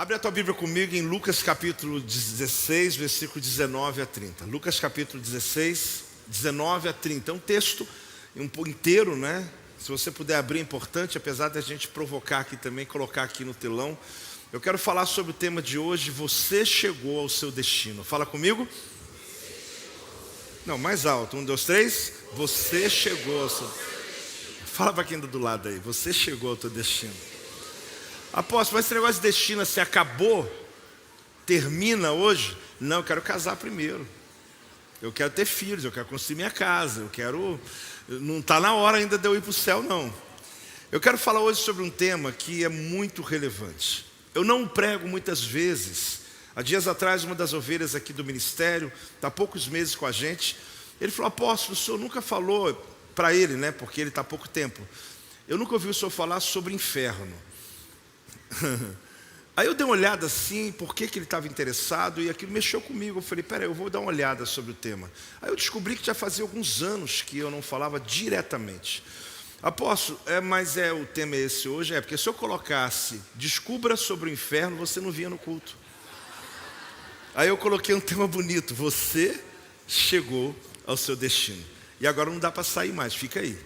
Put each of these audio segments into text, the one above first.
Abre a tua Bíblia comigo em Lucas capítulo 16, versículo 19 a 30. Lucas capítulo 16, 19 a 30. É um texto inteiro, né? Se você puder abrir, é importante, apesar da gente provocar aqui também, colocar aqui no telão. Eu quero falar sobre o tema de hoje, você chegou ao seu destino. Fala comigo. Não, mais alto. 1, 2, 3. Você chegou ao seu... Fala para quem está do lado aí. Você chegou ao teu destino. Apóstolo, mas esse negócio de destino assim acabou? Termina hoje? Não, eu quero casar primeiro. Eu quero ter filhos, eu quero construir minha casa. Eu quero... Não está na hora ainda de eu ir para o céu, não. Eu quero falar hoje sobre um tema que é muito relevante. Eu não prego muitas vezes. Há dias atrás, uma das ovelhas aqui do ministério, está há poucos meses com a gente. Ele falou, apóstolo, o senhor nunca falou para ele, né? Porque ele está há pouco tempo. Eu nunca ouvi o senhor falar sobre inferno. Aí eu dei uma olhada assim, por que ele estava interessado, e aquilo mexeu comigo. Eu falei, peraí, eu vou dar uma olhada sobre o tema. Aí eu descobri que já fazia alguns anos que eu não falava diretamente. Apóstolo, mas o tema é esse hoje? Porque se eu colocasse, descubra sobre o inferno, você não vinha no culto. Aí eu coloquei um tema bonito, você chegou ao seu destino. E agora não dá para sair mais, fica aí.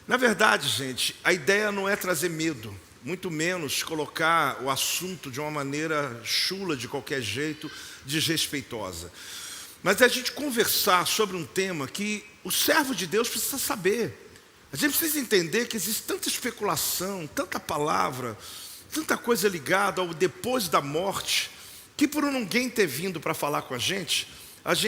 Na verdade, gente, a ideia não é trazer medo. Muito menos colocar o assunto de uma maneira chula, de qualquer jeito, desrespeitosa. Mas é a gente conversar sobre um tema que o servo de Deus precisa saber. A gente precisa entender que existe tanta especulação, tanta palavra, tanta coisa ligada ao depois da morte, que por ninguém ter vindo para falar com a gente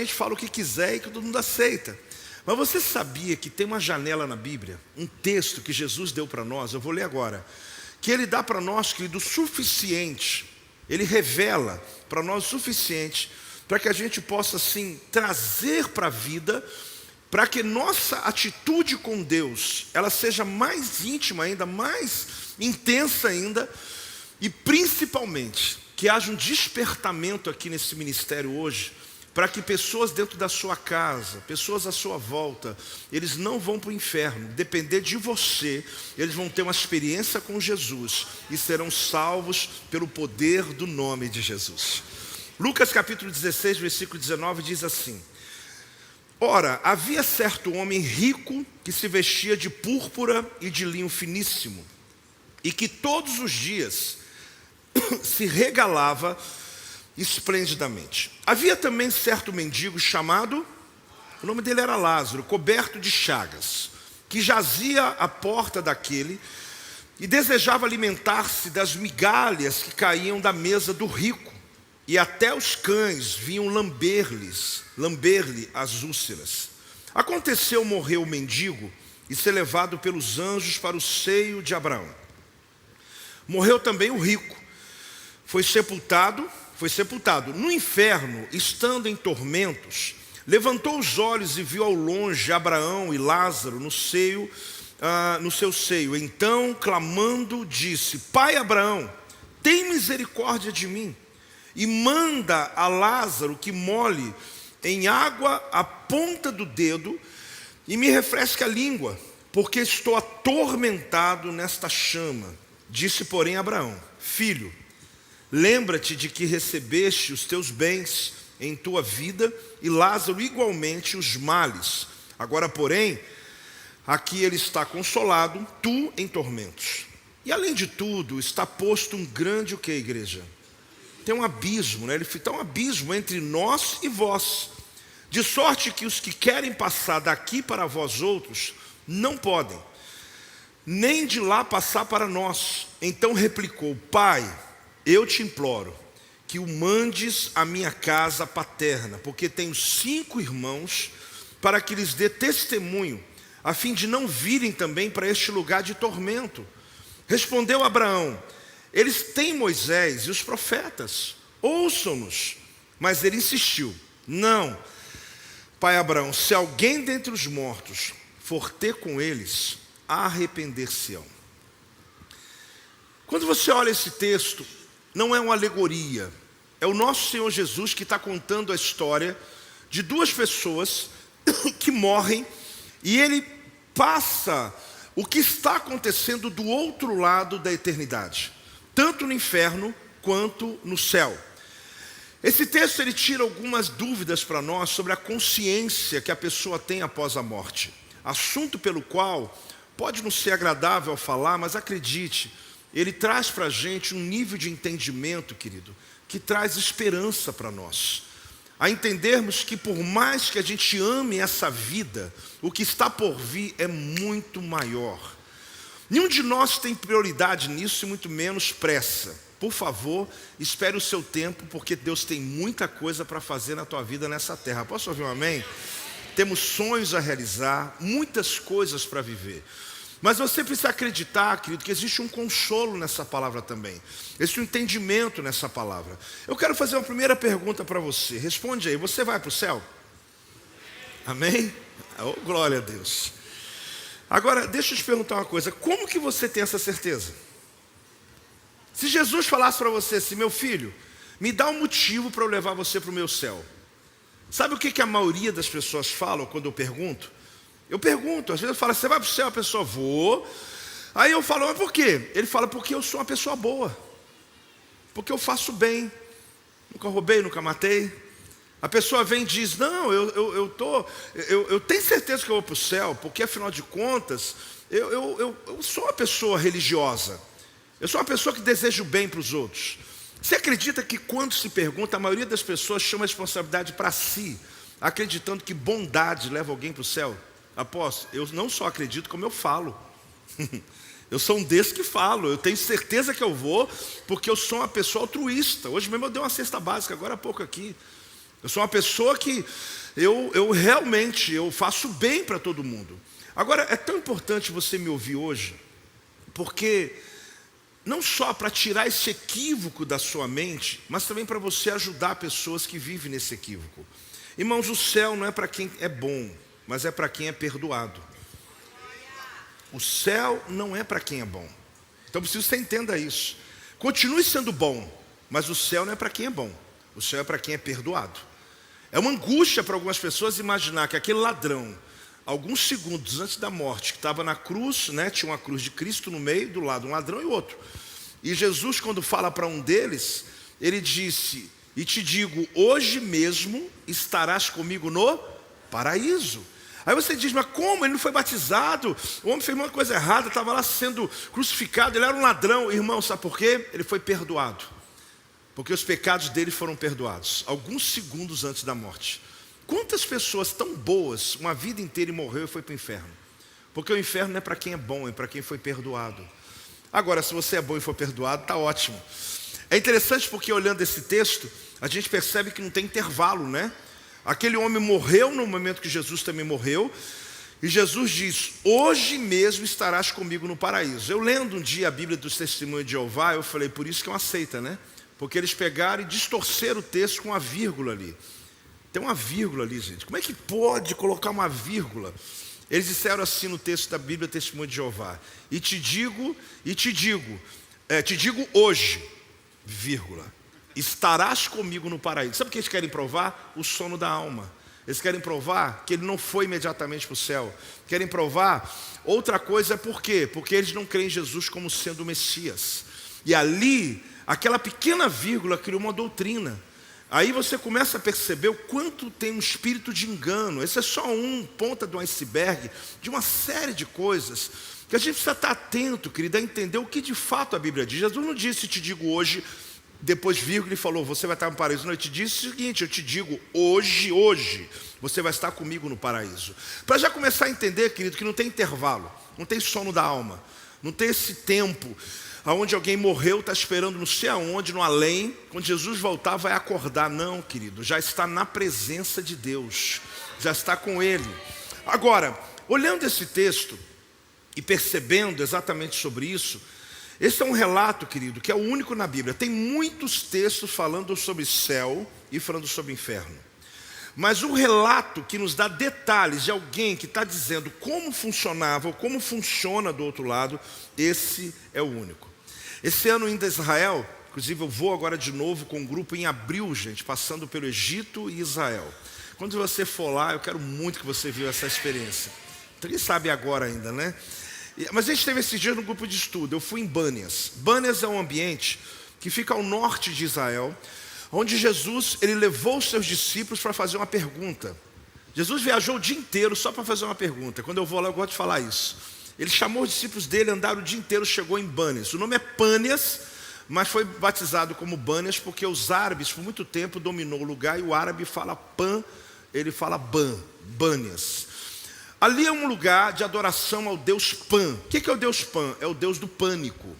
fala o que quiser e que todo mundo aceita. Mas você sabia que tem uma janela na Bíblia, um texto que Jesus deu para nós, eu vou ler agora, que Ele dá para nós, querido, o suficiente, Ele revela para nós o suficiente, para que a gente possa, assim, trazer para a vida, para que nossa atitude com Deus, ela seja mais íntima ainda, mais intensa ainda, e principalmente, que haja um despertamento aqui nesse ministério hoje, para que pessoas dentro da sua casa, pessoas à sua volta, eles não vão para o inferno, depender de você, eles vão ter uma experiência com Jesus e serão salvos pelo poder do nome de Jesus. Lucas capítulo 16, versículo 19 diz assim: ora, havia certo homem rico que se vestia de púrpura e de linho finíssimo, e que todos os dias se regalava esplendidamente. Havia também certo mendigo chamado, o nome dele era Lázaro, coberto de chagas, que jazia à porta daquele e desejava alimentar-se das migalhas que caíam da mesa do rico, e até os cães vinham lamber-lhe as úlceras. Aconteceu morrer o mendigo e ser levado pelos anjos para o seio de Abraão. Morreu também o rico, foi sepultado. No inferno, estando em tormentos, levantou os olhos e viu ao longe Abraão e Lázaro no seu seio. Então, clamando, disse: Pai Abraão, tem misericórdia de mim, e manda a Lázaro que molhe em água a ponta do dedo e me refresque a língua, porque estou atormentado nesta chama. Disse, porém, Abraão: Filho, lembra-te de que recebeste os teus bens em tua vida, e Lázaro igualmente os males. Agora, porém, aqui ele está consolado, tu em tormentos. E além de tudo, está posto um grande o que, igreja? Tem um abismo, né? Ele está um abismo entre nós e vós, de sorte que os que querem passar daqui para vós outros, não podem, nem de lá passar para nós. Então replicou: Pai, eu te imploro que o mandes à minha casa paterna, porque tenho 5 irmãos, para que lhes dê testemunho, a fim de não virem também para este lugar de tormento. Respondeu Abraão: eles têm Moisés e os profetas, ouçam-nos. Mas ele insistiu: não, pai Abraão, se alguém dentre os mortos for ter com eles, arrepender-se-ão. Quando você olha esse texto, não é uma alegoria, é o nosso Senhor Jesus que está contando a história de 2 pessoas que morrem, e ele passa o que está acontecendo do outro lado da eternidade, tanto no inferno quanto no céu. Esse texto ele tira algumas dúvidas para nós sobre a consciência que a pessoa tem após a morte. Assunto pelo qual pode não ser agradável falar, mas acredite, ele traz para a gente um nível de entendimento, querido, que traz esperança para nós. A entendermos que por mais que a gente ame essa vida, o que está por vir é muito maior. Nenhum de nós tem prioridade nisso e muito menos pressa. Por favor, espere o seu tempo, porque Deus tem muita coisa para fazer na tua vida nessa terra. Posso ouvir um amém? Temos sonhos a realizar, muitas coisas para viver. Mas você precisa acreditar, querido, que existe um consolo nessa palavra também. Existe um entendimento nessa palavra. Eu quero fazer uma primeira pergunta para você. Responde aí, você vai para o céu? Amém? Oh, glória a Deus. Agora, deixa eu te perguntar uma coisa. Como que você tem essa certeza? Se Jesus falasse para você assim, meu filho, me dá um motivo para eu levar você para o meu céu. Sabe o que a maioria das pessoas falam quando eu pergunto? Eu pergunto, às vezes eu falo, você vai para o céu? A pessoa, vou. Aí eu falo, mas por quê? Ele fala, porque eu sou uma pessoa boa. Porque eu faço bem. Nunca roubei, nunca matei. A pessoa vem e diz, não, eu tenho certeza que eu vou para o céu, porque afinal de contas, eu sou uma pessoa religiosa. Eu sou uma pessoa que deseja o bem para os outros. Você acredita que quando se pergunta, a maioria das pessoas chama a responsabilidade para si, acreditando que bondade leva alguém para o céu? Apóstolo, eu não só acredito, como eu falo. Eu sou um desses que falo, eu tenho certeza que eu vou, porque eu sou uma pessoa altruísta. Hoje mesmo eu dei uma cesta básica, agora há pouco aqui. Eu sou uma pessoa que eu realmente faço bem para todo mundo. Agora, é tão importante você me ouvir hoje, porque não só para tirar esse equívoco da sua mente, mas também para você ajudar pessoas que vivem nesse equívoco. Irmãos, o céu não é para quem é bom, mas é para quem é perdoado. O céu não é para quem é bom. Então preciso que você entenda isso. Continue sendo bom, mas o céu não é para quem é bom. O céu é para quem é perdoado. É uma angústia para algumas pessoas imaginar que aquele ladrão, alguns segundos antes da morte, que estava na cruz, né, tinha uma cruz de Cristo no meio, do lado um ladrão e o outro. E Jesus, quando fala para um deles, ele disse, e te digo, hoje mesmo estarás comigo no paraíso. Aí você diz, mas como? Ele não foi batizado, o homem fez uma coisa errada, estava lá sendo crucificado, ele era um ladrão. Irmão, sabe por quê? Ele foi perdoado, porque os pecados dele foram perdoados, alguns segundos antes da morte. Quantas pessoas tão boas, uma vida inteira e morreu e foi para o inferno? Porque o inferno não é para quem é bom, é para quem foi perdoado. Agora, se você é bom e for perdoado, está ótimo. É interessante porque olhando esse texto, a gente percebe que não tem intervalo, né? Aquele homem morreu no momento que Jesus também morreu, e Jesus diz, hoje mesmo estarás comigo no paraíso. Eu lendo um dia a Bíblia dos Testemunhos de Jeová, eu falei, por isso que é uma seita, né? Porque eles pegaram e distorceram o texto com uma vírgula ali. Tem uma vírgula ali, gente. Como é que pode colocar uma vírgula? Eles disseram assim no texto da Bíblia Testemunho de Jeová. Te digo hoje, vírgula, estarás comigo no paraíso. Sabe o que eles querem provar? O sono da alma. Eles querem provar que ele não foi imediatamente para o céu. Querem provar outra coisa, por quê? Porque eles não creem em Jesus como sendo o Messias. E ali, aquela pequena vírgula criou uma doutrina. Aí você começa a perceber o quanto tem um espírito de engano. Esse é só um ponta do iceberg de uma série de coisas que a gente precisa estar atento, querido, a entender o que de fato a Bíblia diz. Jesus não disse, te digo hoje, depois vírgula, ele falou, você vai estar no paraíso. Não, ele te disse o seguinte, eu te digo, hoje, você vai estar comigo no paraíso. Para já começar a entender, querido, que não tem intervalo, não tem sono da alma, não tem esse tempo aonde alguém morreu, está esperando não sei aonde, no além, quando Jesus voltar vai acordar. Não, querido, já está na presença de Deus, já está com Ele. Agora, olhando esse texto e percebendo exatamente sobre isso, esse é um relato, querido, que é o único na Bíblia. Tem muitos textos falando sobre céu e falando sobre inferno. Mas o relato que nos dá detalhes de alguém que está dizendo como funcionava ou como funciona do outro lado, esse é o único. Esse ano indo a Israel, inclusive eu vou agora de novo com um grupo em abril, gente, passando pelo Egito e Israel. Quando você for lá, eu quero muito que você viva essa experiência. Então, quem sabe agora ainda, né? Mas a gente teve esse dia no grupo de estudo, eu fui em Bânias. Bânias é um ambiente que fica ao norte de Israel, onde Jesus ele levou os seus discípulos para fazer uma pergunta. Jesus viajou o dia inteiro só para fazer uma pergunta. Quando eu vou lá, eu gosto de falar isso. Ele chamou os discípulos dele, andaram o dia inteiro, chegou em Bânias. O nome é Pânias, mas foi batizado como Bânias porque os árabes, por muito tempo, dominou o lugar, e o árabe fala Pan, ele fala Ban, Bânias. Ali é um lugar de adoração ao Deus Pan. O que é o Deus Pan? É o Deus do pânico.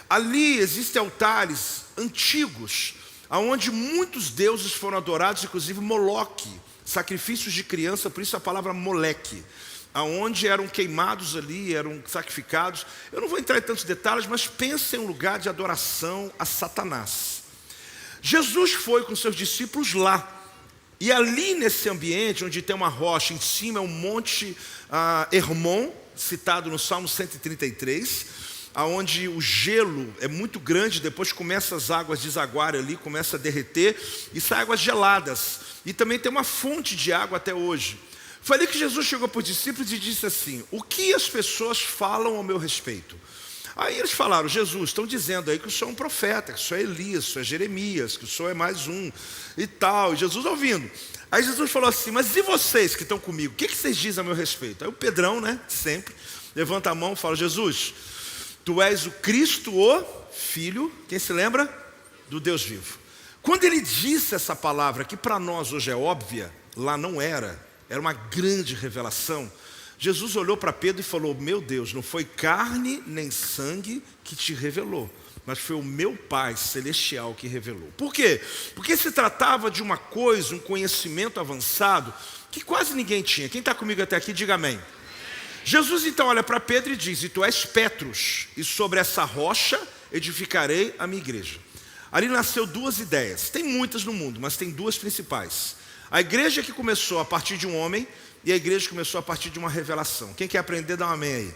Ali existem altares antigos, onde muitos deuses foram adorados, inclusive Moloque, sacrifícios de criança, por isso a palavra Moleque, aonde eram queimados ali, eram sacrificados. Eu não vou entrar em tantos detalhes, mas pense em um lugar de adoração a Satanás. Jesus foi com seus discípulos lá, e ali nesse ambiente, onde tem uma rocha, em cima é um monte Hermon, citado no Salmo 133, onde o gelo é muito grande, depois começa as águas desaguarem ali, começa a derreter, e saem águas geladas, e também tem uma fonte de água até hoje. Foi ali que Jesus chegou para os discípulos e disse assim: o que as pessoas falam ao meu respeito? Aí eles falaram: Jesus, estão dizendo aí que o senhor é um profeta, que o senhor é Elias, que o senhor é Jeremias, que o senhor é mais um e tal. E Jesus ouvindo. Aí Jesus falou assim: mas e vocês que estão comigo, o que vocês dizem a meu respeito? Aí o Pedrão, né, sempre, levanta a mão e fala: Jesus, tu és o Cristo, o Filho, quem se lembra? Do Deus vivo. Quando ele disse essa palavra, que para nós hoje é óbvia, lá não era uma grande revelação. Jesus olhou para Pedro e falou: meu Deus, não foi carne nem sangue que te revelou, mas foi o meu Pai Celestial que revelou. Por quê? Porque se tratava de uma coisa, um conhecimento avançado, que quase ninguém tinha. Quem está comigo até aqui, diga amém. Jesus então olha para Pedro e diz: e tu és Petros, e sobre essa rocha edificarei a minha igreja. Ali nasceu duas ideias, tem muitas no mundo, mas tem duas principais. A igreja que começou a partir de um homem, e a igreja começou a partir de uma revelação. Quem quer aprender, dá um amém aí.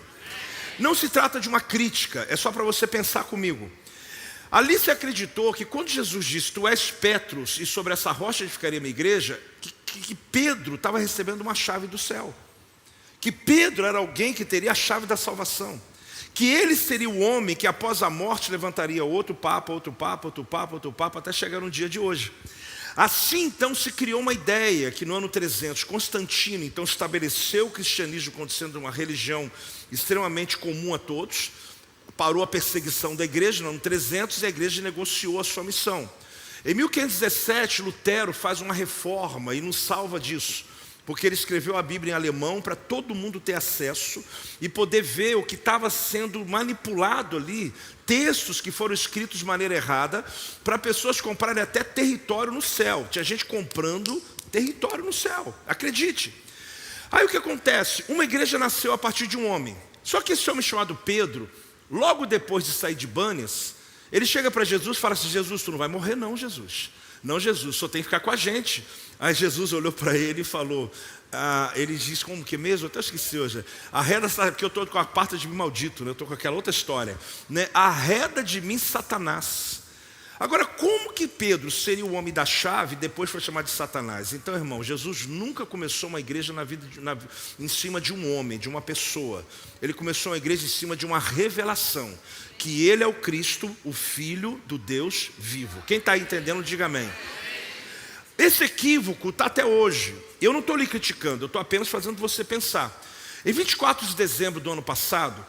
Não se trata de uma crítica, é só para você pensar comigo. Ali se acreditou que quando Jesus disse: tu és Petros, e sobre essa rocha edificaria a minha igreja, que Pedro estava recebendo uma chave do céu. Que Pedro era alguém que teria a chave da salvação. Que ele seria o homem que após a morte levantaria outro papa, outro papa, outro papa, outro papa, até chegar no dia de hoje. Assim então se criou uma ideia que no ano 300 Constantino então estabeleceu o cristianismo como sendo uma religião extremamente comum a todos, parou a perseguição da igreja no ano 300 e a igreja negociou a sua missão. Em 1517 Lutero faz uma reforma e nos salva disso, porque ele escreveu a Bíblia em alemão para todo mundo ter acesso e poder ver o que estava sendo manipulado ali, textos que foram escritos de maneira errada, para pessoas comprarem até território no céu. Tinha gente comprando território no céu, acredite. Aí o que acontece? Uma igreja nasceu a partir de um homem. Só que esse homem chamado Pedro, logo depois de sair de Bânias, ele chega para Jesus e fala assim: Jesus, tu não vai morrer não, Jesus. Não, Jesus, só tem que ficar com a gente. Aí Jesus olhou para ele e falou, ele disse como que mesmo? Eu até esqueci hoje. Arreda, porque eu estou com a parte de mim maldito, né? Eu estou com aquela outra história, né? Arreda de mim, Satanás. Agora, como que Pedro seria o homem da chave e depois foi chamado de Satanás? Então, irmão, Jesus nunca começou uma igreja em cima de um homem, de uma pessoa. Ele começou uma igreja em cima de uma revelação, que ele é o Cristo, o Filho do Deus vivo. Quem está entendendo, diga amém. Esse equívoco está até hoje. Eu não estou lhe criticando, eu estou apenas fazendo você pensar. Em 24 de dezembro do ano passado,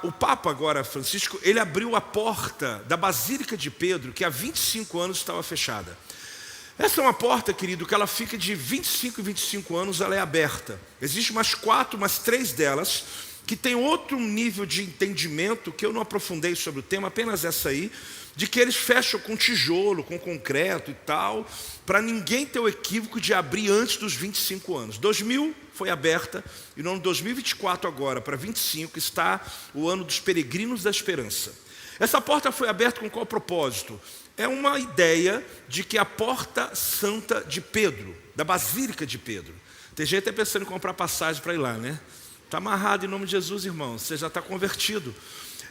o Papa agora, Francisco, ele abriu a porta da Basílica de Pedro, que há 25 anos estava fechada. Essa é uma porta, querido, que ela fica de 25 em 25 anos, ela é aberta. Existem umas 3 delas, que tem outro nível de entendimento, que eu não aprofundei sobre o tema, apenas essa aí, de que eles fecham com tijolo, com concreto e tal, para ninguém ter o equívoco de abrir antes dos 25 anos. 2000 foi aberta, e no ano 2024 agora, para 25, está o ano dos peregrinos da esperança. Essa porta foi aberta com qual propósito? É uma ideia de que a porta santa de Pedro, da Basílica de Pedro. Tem gente até pensando em comprar passagem para ir lá, né? Está amarrado em nome de Jesus, irmão, você já está convertido.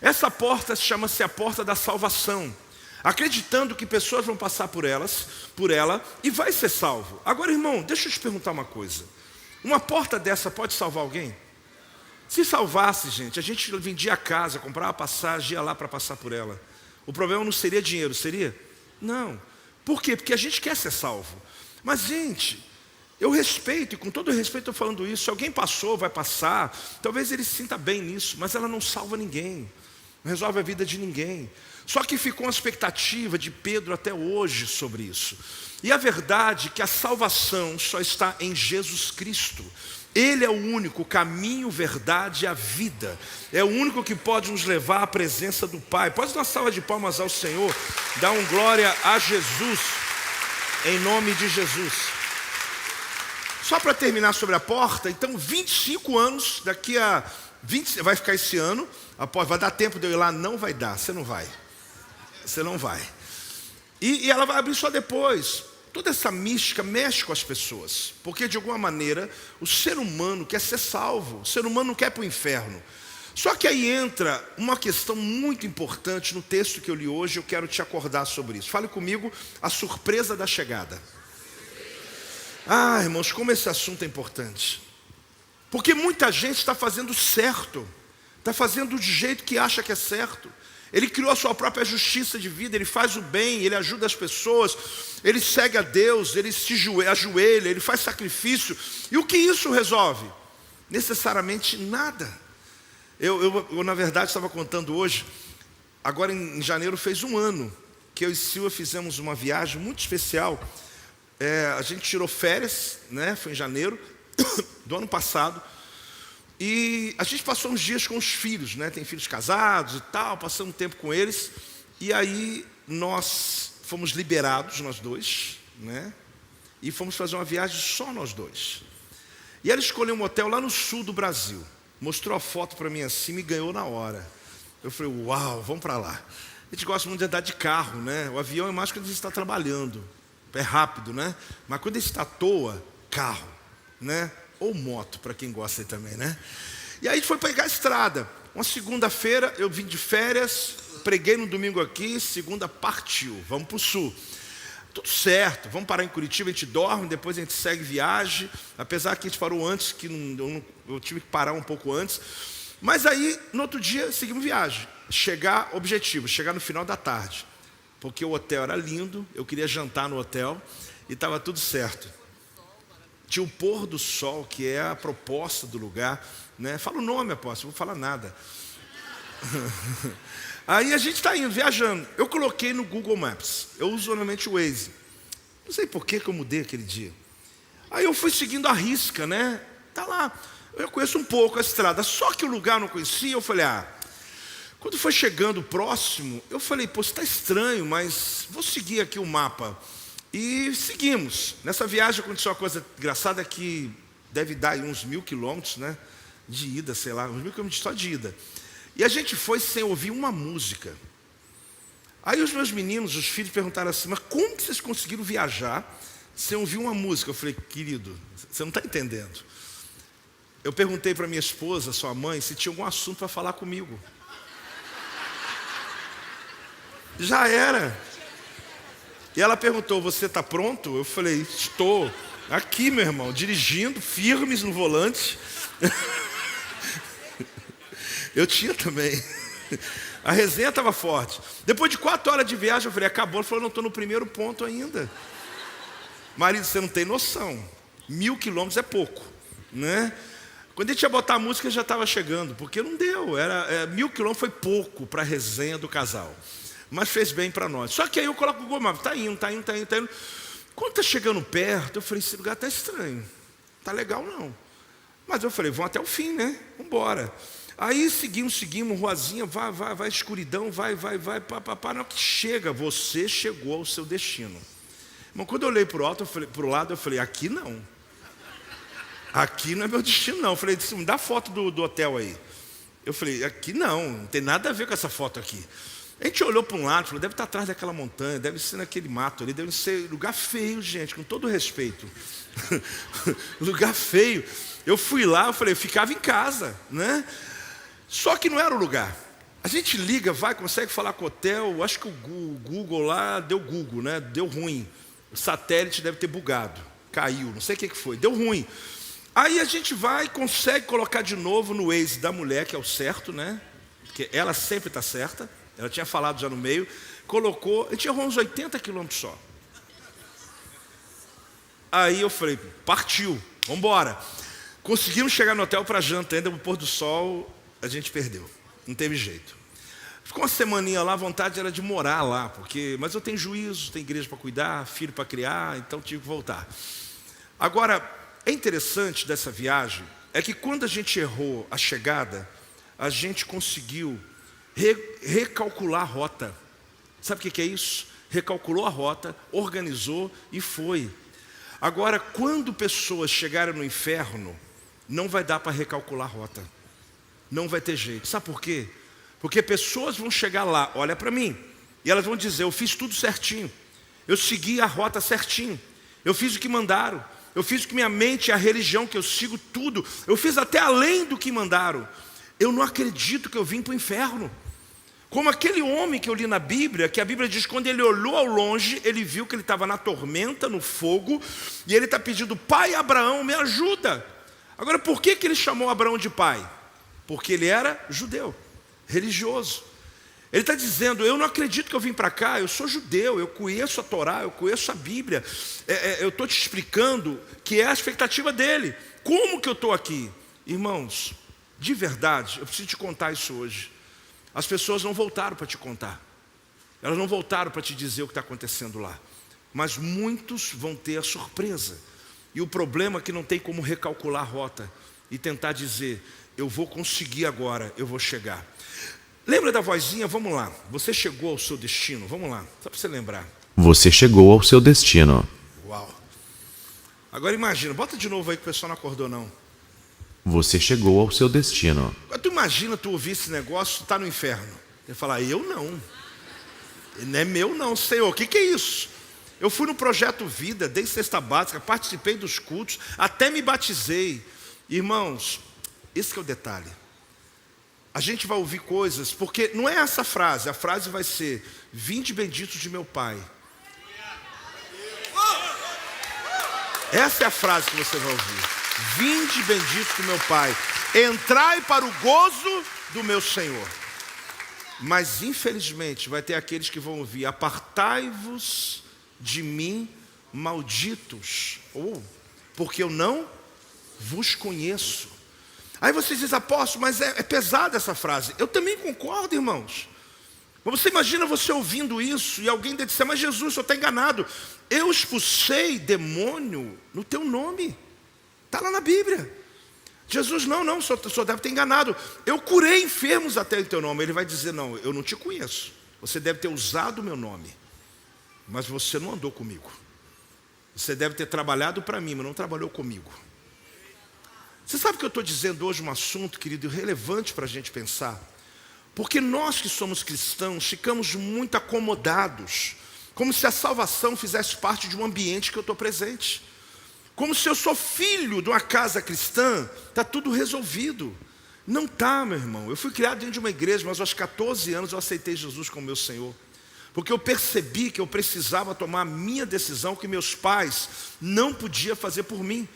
Essa porta chama-se a porta da salvação, acreditando que pessoas vão passar por ela e vai ser salvo. Agora, irmão, deixa eu te perguntar uma coisa. Uma porta dessa pode salvar alguém? Se salvasse, gente, a gente vendia a casa, comprava passagem, ia lá para passar por ela. O problema não seria dinheiro, seria? Não. Por quê? Porque a gente quer ser salvo. Mas, gente, eu respeito, e com todo respeito estou falando isso. Se alguém passou, vai passar. Talvez ele se sinta bem nisso, mas ela não salva ninguém. Não resolve a vida de ninguém. Só que ficou uma expectativa de Pedro até hoje sobre isso. E a verdade é que a salvação só está em Jesus Cristo. Ele é o único caminho, verdade e a vida. É o único que pode nos levar à presença do Pai. Pode dar uma salva de palmas ao Senhor. Dá um glória a Jesus. Em nome de Jesus. Só para terminar sobre a porta, então 25 anos, daqui a 20, vai ficar esse ano, a porta, vai dar tempo de eu ir lá? Não vai dar, você não vai. Você não vai. E ela vai abrir só depois. Toda essa mística mexe com as pessoas, porque de alguma maneira o ser humano quer ser salvo, o ser humano não quer ir para o inferno. Só que aí entra uma questão muito importante no texto que eu li hoje, eu quero te acordar sobre isso. Fale comigo, a surpresa da chegada. Ah, irmãos, como esse assunto é importante. Porque muita gente está fazendo certo, está fazendo de jeito que acha que é certo. Ele criou a sua própria justiça de vida, ele faz o bem, ele ajuda as pessoas, ele segue a Deus, ele se ajoelha, ele faz sacrifício. E o que isso resolve? Necessariamente nada. Eu na verdade, estava contando hoje, agora em janeiro fez um ano, que eu e Silvia fizemos uma viagem muito especial. A gente tirou férias, né? Foi em janeiro do ano passado. E a gente passou uns dias com os filhos, né? Tem filhos casados e tal, passamos um tempo com eles. E aí nós fomos liberados, nós dois, né? E fomos fazer uma viagem só nós dois. E ela escolheu um hotel lá no sul do Brasil. Mostrou a foto para mim assim, me ganhou na hora. Eu falei, uau, vamos para lá. A gente gosta muito de andar de carro, né? O avião é mais quando a gente está trabalhando. É rápido, né? Mas quando a gente está à toa, carro, né? Ou moto, para quem gosta aí também, né? E aí a gente foi pegar a estrada. Uma segunda-feira, eu vim de férias, preguei no domingo aqui, segunda partiu, vamos para o sul. Tudo certo, vamos parar em Curitiba, a gente dorme, depois a gente segue viagem. Apesar que a gente parou antes, que eu tive que parar um pouco antes. Mas aí, no outro dia, seguimos viagem. Objetivo, chegar no final da tarde. Porque o hotel era lindo, eu queria jantar no hotel e estava tudo certo. Tinha o pôr do sol, que é a proposta do lugar, né? Fala o nome, apóstolo, não vou falar nada. Aí a gente está indo, viajando. Eu coloquei no Google Maps. Eu uso normalmente o Waze. Não sei por que eu mudei aquele dia. Aí eu fui seguindo a risca, né? Tá lá. Eu conheço um pouco a estrada. Só que o lugar eu não conhecia. Eu falei, quando foi chegando próximo, eu falei, pô, está estranho, mas vou seguir aqui o mapa. E seguimos. Nessa viagem aconteceu uma coisa engraçada que deve dar aí uns 1000 quilômetros, né? De ida, sei lá, uns 1000 quilômetros só de ida. E a gente foi sem ouvir uma música. Aí os meus meninos, os filhos, perguntaram assim, mas como que vocês conseguiram viajar sem ouvir uma música? Eu falei, querido, você não está entendendo. Eu perguntei para minha esposa, sua mãe, se tinha algum assunto para falar comigo. Já era. E ela perguntou, você está pronto? Eu falei, estou. Aqui, meu irmão, dirigindo, firmes no volante. Eu tinha também. A resenha estava forte. Depois de 4 horas de viagem, eu falei, acabou. Ela falou, não, estou no primeiro ponto ainda. Marido, você não tem noção. 1000 quilômetros é pouco, né? Quando a gente ia botar a música, já estava chegando, porque não deu. 1000 quilômetros foi pouco para a resenha do casal. Mas fez bem para nós. Só que aí eu coloco o Google Maps, está indo. Quando está chegando perto, eu falei, esse lugar está estranho. Está legal não. Mas eu falei, vamos até o fim, né? Vamos embora. Aí seguimos, ruazinha, vai, escuridão, vai, pá. Na hora que chega, você chegou ao seu destino. Mas quando eu olhei para o lado, eu falei, aqui não. Aqui não é meu destino não. Eu falei, me dá foto do hotel aí. Eu falei, aqui não tem nada a ver com essa foto aqui. A gente olhou para um lado, falou, deve estar atrás daquela montanha, deve ser naquele mato ali, deve ser lugar feio, gente, com todo respeito. Lugar feio. Eu fui lá, eu falei, eu ficava em casa, né? Só que não era o lugar. A gente liga, consegue falar com o hotel, acho que o Google lá deu Google, né? Deu ruim. O satélite deve ter bugado, caiu, não sei o que foi, deu ruim. Aí a gente consegue colocar de novo no Waze da mulher, que é o certo, né? Porque ela sempre está certa. Ela tinha falado já no meio, colocou, a gente errou uns 80 quilômetros só. Aí eu falei, partiu, vamos embora. Conseguimos chegar no hotel para janta, ainda no pôr do sol, a gente perdeu, não teve jeito. Ficou uma semaninha lá, a vontade era de morar lá, mas eu tenho juízo, tenho igreja para cuidar, filho para criar, então tive que voltar. Agora, é interessante dessa viagem, é que quando a gente errou a chegada, a gente conseguiu recalcular a rota. Sabe o que é isso? Recalculou a rota, organizou e foi. Agora, quando pessoas chegarem no inferno, não vai dar para recalcular a rota. Não vai ter jeito. Sabe por quê? Porque pessoas vão chegar lá, olha para mim, e elas vão dizer, eu fiz tudo certinho. Eu segui a rota certinho. Eu fiz o que mandaram. Eu fiz o que minha mente, a religião que eu sigo, tudo. Eu fiz até além do que mandaram. Eu não acredito que eu vim para o inferno. Como aquele homem que eu li na Bíblia, que a Bíblia diz que quando ele olhou ao longe, ele viu que ele estava na tormenta, no fogo, e ele está pedindo, pai Abraão, me ajuda. Agora, por que ele chamou Abraão de pai? Porque ele era judeu, religioso. Ele está dizendo, eu não acredito que eu vim para cá, eu sou judeu, eu conheço a Torá, eu conheço a Bíblia, eu estou te explicando que é a expectativa dele. Como que eu estou aqui? Irmãos, de verdade, eu preciso te contar isso hoje. As pessoas não voltaram para te contar. Elas não voltaram para te dizer o que está acontecendo lá. Mas muitos vão ter a surpresa. E o problema é que não tem como recalcular a rota e tentar dizer, eu vou conseguir agora, eu vou chegar. Lembra da vozinha? Vamos lá. Você chegou ao seu destino. Vamos lá, só para você lembrar. Você chegou ao seu destino. Uau. Agora imagina, bota de novo aí que o pessoal não acordou não. Você chegou ao seu destino. Agora, tu imagina tu ouvir esse negócio, tu tá no inferno. Ele falar, eu não. Não é meu não, Senhor. O que é isso? Eu fui no Projeto Vida, dei cesta básica, participei dos cultos, até me batizei. Irmãos, esse que é o detalhe. A gente vai ouvir coisas, porque não é essa frase, a frase vai ser, vinde benditos de meu Pai. Essa é a frase que você vai ouvir. Vinde benditos do meu Pai, entrai para o gozo do meu Senhor. Mas infelizmente vai ter aqueles que vão ouvir, apartai-vos de mim, malditos, porque eu não vos conheço. Aí você diz, apóstolo, mas é pesada essa frase. Eu também concordo, irmãos. Mas você imagina você ouvindo isso e alguém dizer, mas Jesus, o senhor está enganado. Eu expulsei demônio no teu nome. Está lá na Bíblia. Jesus, não, o senhor deve ter enganado. Eu curei enfermos até em teu nome. Ele vai dizer, não, eu não te conheço. Você deve ter usado o meu nome, mas você não andou comigo. Você deve ter trabalhado para mim, mas não trabalhou comigo. Você sabe que eu estou dizendo hoje um assunto, querido, relevante para a gente pensar? Porque nós que somos cristãos ficamos muito acomodados, como se a salvação fizesse parte de um ambiente que eu estou presente. Como se eu sou filho de uma casa cristã, está tudo resolvido. Não está, meu irmão. Eu fui criado dentro de uma igreja, mas aos 14 anos eu aceitei Jesus como meu Senhor. Porque eu percebi que eu precisava tomar a minha decisão que meus pais não podiam fazer por mim.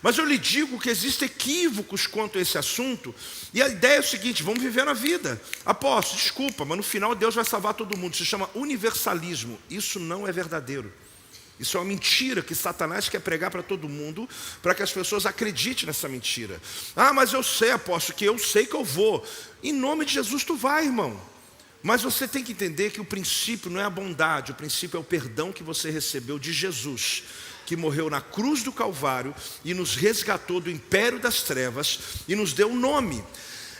Mas eu lhe digo que existem equívocos quanto a esse assunto, e a ideia é o seguinte, vamos viver na vida. Apóstolo, desculpa, mas no final Deus vai salvar todo mundo. Se chama universalismo. Isso não é verdadeiro. Isso é uma mentira que Satanás quer pregar para todo mundo, para que as pessoas acreditem nessa mentira. Ah, mas eu sei, apóstolo, que eu sei que eu vou. Em nome de Jesus tu vai, irmão. Mas você tem que entender que o princípio não é a bondade, o princípio é o perdão que você recebeu de Jesus, que morreu na cruz do Calvário e nos resgatou do império das trevas e nos deu um nome.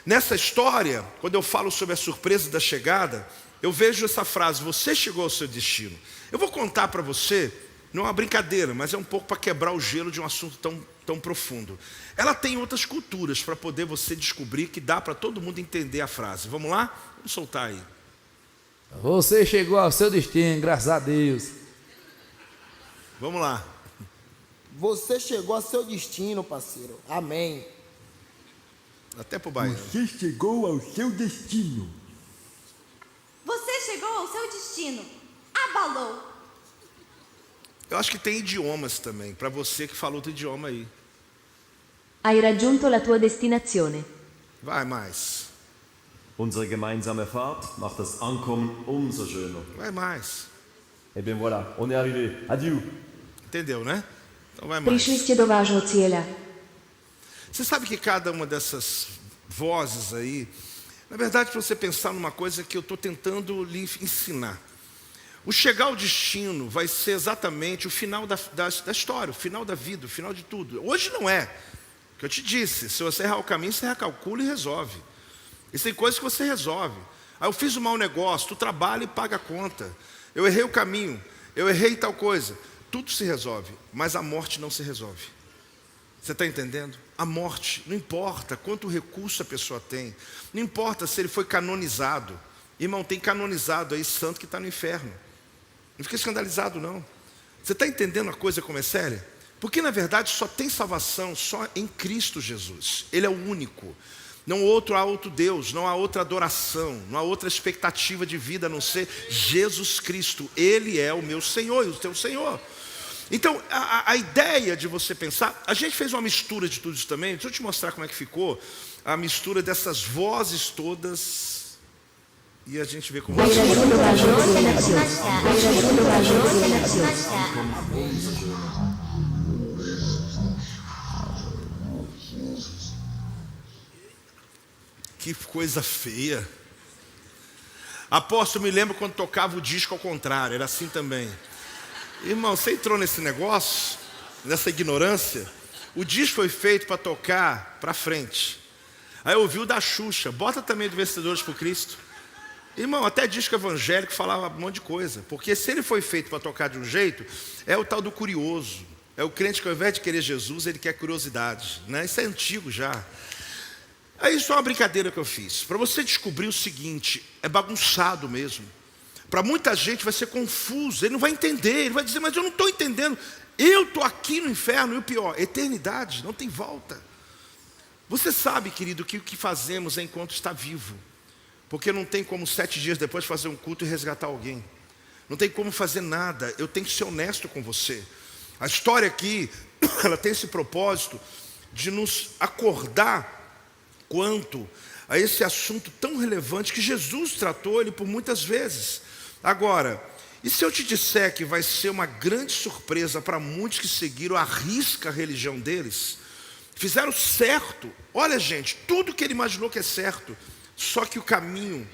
Nessa história, quando eu falo sobre a surpresa da chegada, eu vejo essa frase, você chegou ao seu destino. Eu vou contar para você, não é uma brincadeira, mas é um pouco para quebrar o gelo de um assunto tão profundo. Ela tem outras culturas para poder você descobrir que dá para todo mundo entender a frase. Vamos lá? Vamos soltar aí. Você chegou ao seu destino, graças a Deus. Vamos lá. Você chegou ao seu destino, parceiro. Amém. Até pro baiano. Você chegou ao seu destino. Você chegou ao seu destino. Abalou. Eu acho que tem idiomas também, para você que falou outro idioma aí. Hai raggiunto la tua destinazione. Vai mais. Unsere gemeinsame Fahrt macht das Ankommen umso schöner. Vai mais. Et bien voilà, on est arrivé. Adieu. Entendeu, né? Então vai mais. Prišli ste do vášho cieľa. Você sabe que cada uma dessas vozes aí, na verdade, para você pensar numa coisa que eu estou tentando lhe ensinar. O chegar ao destino vai ser exatamente o final da história, o final da vida, o final de tudo. Hoje não é. O que eu te disse, se você errar o caminho, você recalcula e resolve. E tem coisas que você resolve. Eu fiz um mau negócio, tu trabalha e paga a conta. Eu errei o caminho, eu errei tal coisa. Tudo se resolve, mas a morte não se resolve. Você está entendendo? A morte, não importa quanto recurso a pessoa tem, não importa se ele foi canonizado. Irmão, tem canonizado aí santo que está no inferno. Não fica escandalizado não. Você está entendendo a coisa como é séria? Porque na verdade só tem salvação só em Cristo Jesus. Ele é o único. Não há outro Deus, não há outra adoração, não há outra expectativa de vida a não ser Jesus Cristo. Ele é o meu Senhor e o teu Senhor. Então, a ideia de você pensar, a gente fez uma mistura de tudo isso também. Deixa eu te mostrar como é que ficou a mistura dessas vozes todas. E a gente vê como Que coisa feia. Apóstolo, me lembro quando tocava o disco ao contrário, era assim também. Irmão, você entrou nesse negócio, nessa ignorância. O disco foi feito para tocar para frente. Aí eu ouvi o da Xuxa, bota também do Vencedores por Cristo. Irmão, até disco evangélico falava um monte de coisa. Porque se ele foi feito para tocar de um jeito, é o tal do curioso. É o crente que ao invés de querer Jesus, ele quer curiosidade, né? Isso é antigo já. Aí isso é uma brincadeira que eu fiz. Para você descobrir o seguinte, é bagunçado mesmo. Para muita gente vai ser confuso, ele não vai entender, ele vai dizer, mas eu não estou entendendo. Eu estou aqui no inferno, e o pior, eternidade, não tem volta. Você sabe, querido, que o que fazemos é enquanto está vivo. Porque não tem como 7 dias depois fazer um culto e resgatar alguém. Não tem como fazer nada, eu tenho que ser honesto com você. A história aqui, ela tem esse propósito de nos acordar quanto a esse assunto tão relevante que Jesus tratou ele por muitas vezes. Agora, e se eu te disser que vai ser uma grande surpresa para muitos que seguiram à risca a religião deles, fizeram certo, olha gente, tudo que ele imaginou que é certo, só que o caminho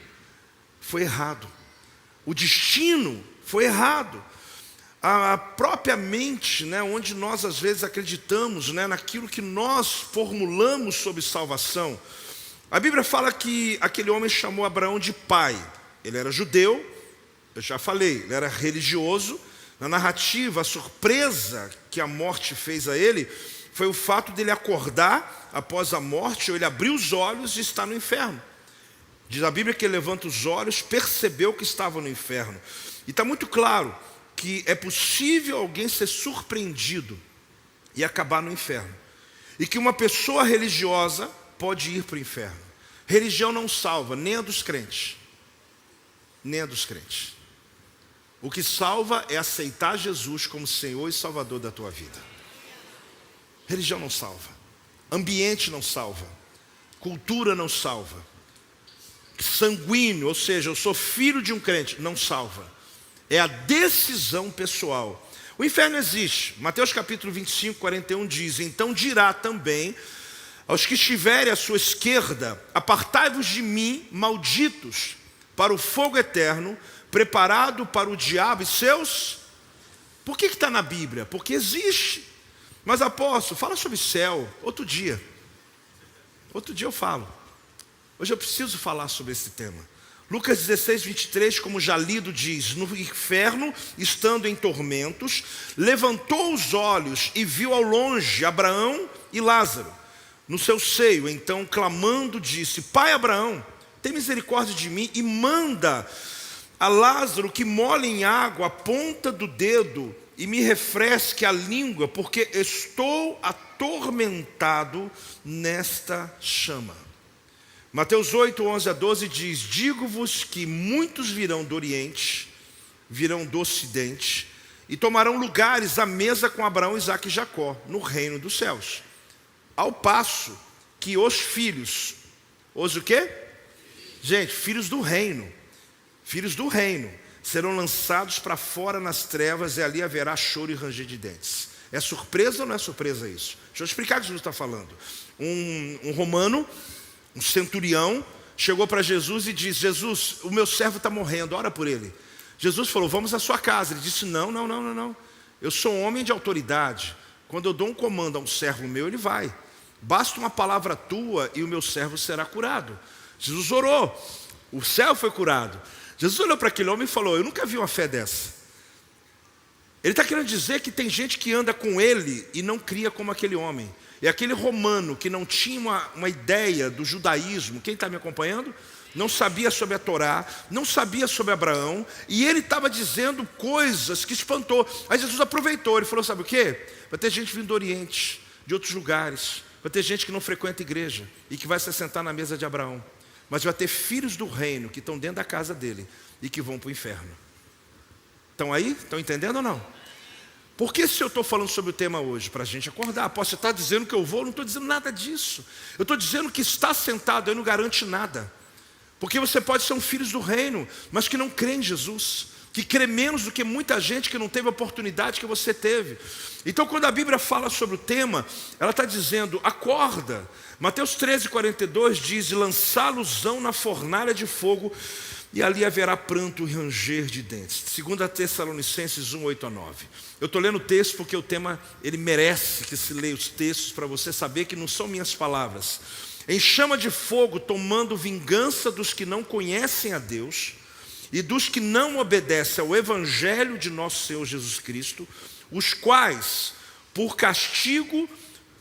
foi errado, o destino foi errado. A própria mente, né, onde nós às vezes acreditamos, né, naquilo que nós formulamos sobre salvação. A Bíblia fala que aquele homem chamou Abraão de pai. Ele era judeu, eu já falei, ele era religioso. Na narrativa, a surpresa que a morte fez a ele foi o fato dele acordar após a morte, ou ele abrir os olhos e estar no inferno. Diz a Bíblia que ele levanta os olhos, percebeu que estava no inferno. E está muito claro que é possível alguém ser surpreendido e acabar no inferno. E que uma pessoa religiosa pode ir para o inferno. Religião não salva, nem a dos crentes. Nem a dos crentes. O que salva é aceitar Jesus como Senhor e Salvador da tua vida. Religião não salva. Ambiente não salva. Cultura não salva. Sanguíneo, ou seja, eu sou filho de um crente, não salva. É a decisão pessoal. O inferno existe. Mateus capítulo 25, 41 diz: então dirá também aos que estiverem à sua esquerda, apartai-vos de mim, malditos, para o fogo eterno, preparado para o diabo e seus... Por que está na Bíblia? Porque existe. Mas apóstolo, fala sobre céu, outro dia. Outro dia eu falo. Hoje eu preciso falar sobre esse tema. Lucas 16, 23, como já lido, diz: no inferno, estando em tormentos, levantou os olhos e viu ao longe Abraão e Lázaro no seu seio. Então, clamando, disse: Pai Abraão, tem misericórdia de mim e manda a Lázaro que molhe em água a ponta do dedo e me refresque a língua, porque estou atormentado nesta chama. Mateus 8, 11 a 12 diz: digo-vos que muitos virão do Oriente, virão do Ocidente, e tomarão lugares à mesa com Abraão, Isaque e Jacó, no reino dos céus. Ao passo que os filhos, os o quê? Gente, filhos do reino serão lançados para fora nas trevas e ali haverá choro e ranger de dentes. É surpresa ou não é surpresa isso? Deixa eu explicar o que Jesus está falando. Um romano, um centurião, chegou para Jesus e disse: Jesus, o meu servo está morrendo, ora por ele. Jesus falou: vamos à sua casa. Ele disse: não. Eu sou um homem de autoridade. Quando eu dou um comando a um servo meu, ele vai. Basta uma palavra tua e o meu servo será curado. Jesus orou, o servo foi curado. Jesus olhou para aquele homem e falou: eu nunca vi uma fé dessa. Ele está querendo dizer que tem gente que anda com ele e não cria como aquele homem. E aquele romano que não tinha uma ideia do judaísmo, quem está me acompanhando? Não sabia sobre a Torá, não sabia sobre Abraão, e ele estava dizendo coisas que espantou. Aí Jesus aproveitou, ele falou: sabe o quê? Vai ter gente vindo do Oriente, de outros lugares, vai ter gente que não frequenta igreja e que vai se sentar na mesa de Abraão, mas vai ter filhos do reino que estão dentro da casa dele e que vão para o inferno. Estão aí? Estão entendendo ou não? Por que se eu estou falando sobre o tema hoje? Para a gente acordar. Posso estar dizendo que eu vou, não estou dizendo nada disso. Eu estou dizendo que estar sentado aí não garante nada. Porque você pode ser um filho do reino, mas que não crê em Jesus, que crê menos do que muita gente que não teve a oportunidade que você teve. Então, quando a Bíblia fala sobre o tema, ela está dizendo: acorda. Mateus 13:42 diz: lançá-los-ão na fornalha de fogo, e ali haverá pranto e ranger de dentes. 2 Tessalonicenses 1:8-9. Eu estou lendo o texto porque o tema, ele merece que se leia os textos para você saber que não são minhas palavras. Em chama de fogo, tomando vingança dos que não conhecem a Deus e dos que não obedecem ao Evangelho de nosso Senhor Jesus Cristo, os quais, por castigo,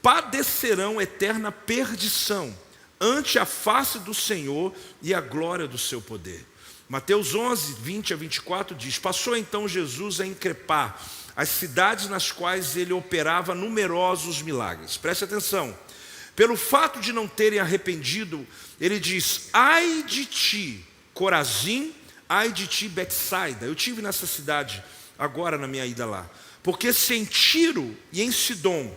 padecerão eterna perdição ante a face do Senhor e a glória do seu poder. Mateus 11:20-24 diz: passou então Jesus a increpar as cidades nas quais ele operava numerosos milagres. Preste atenção. Pelo fato de não terem arrependido, ele diz: ai de ti, Corazim, ai de ti, Betsaida. Eu estive nessa cidade agora na minha ida lá. Porque se em Tiro e em Sidom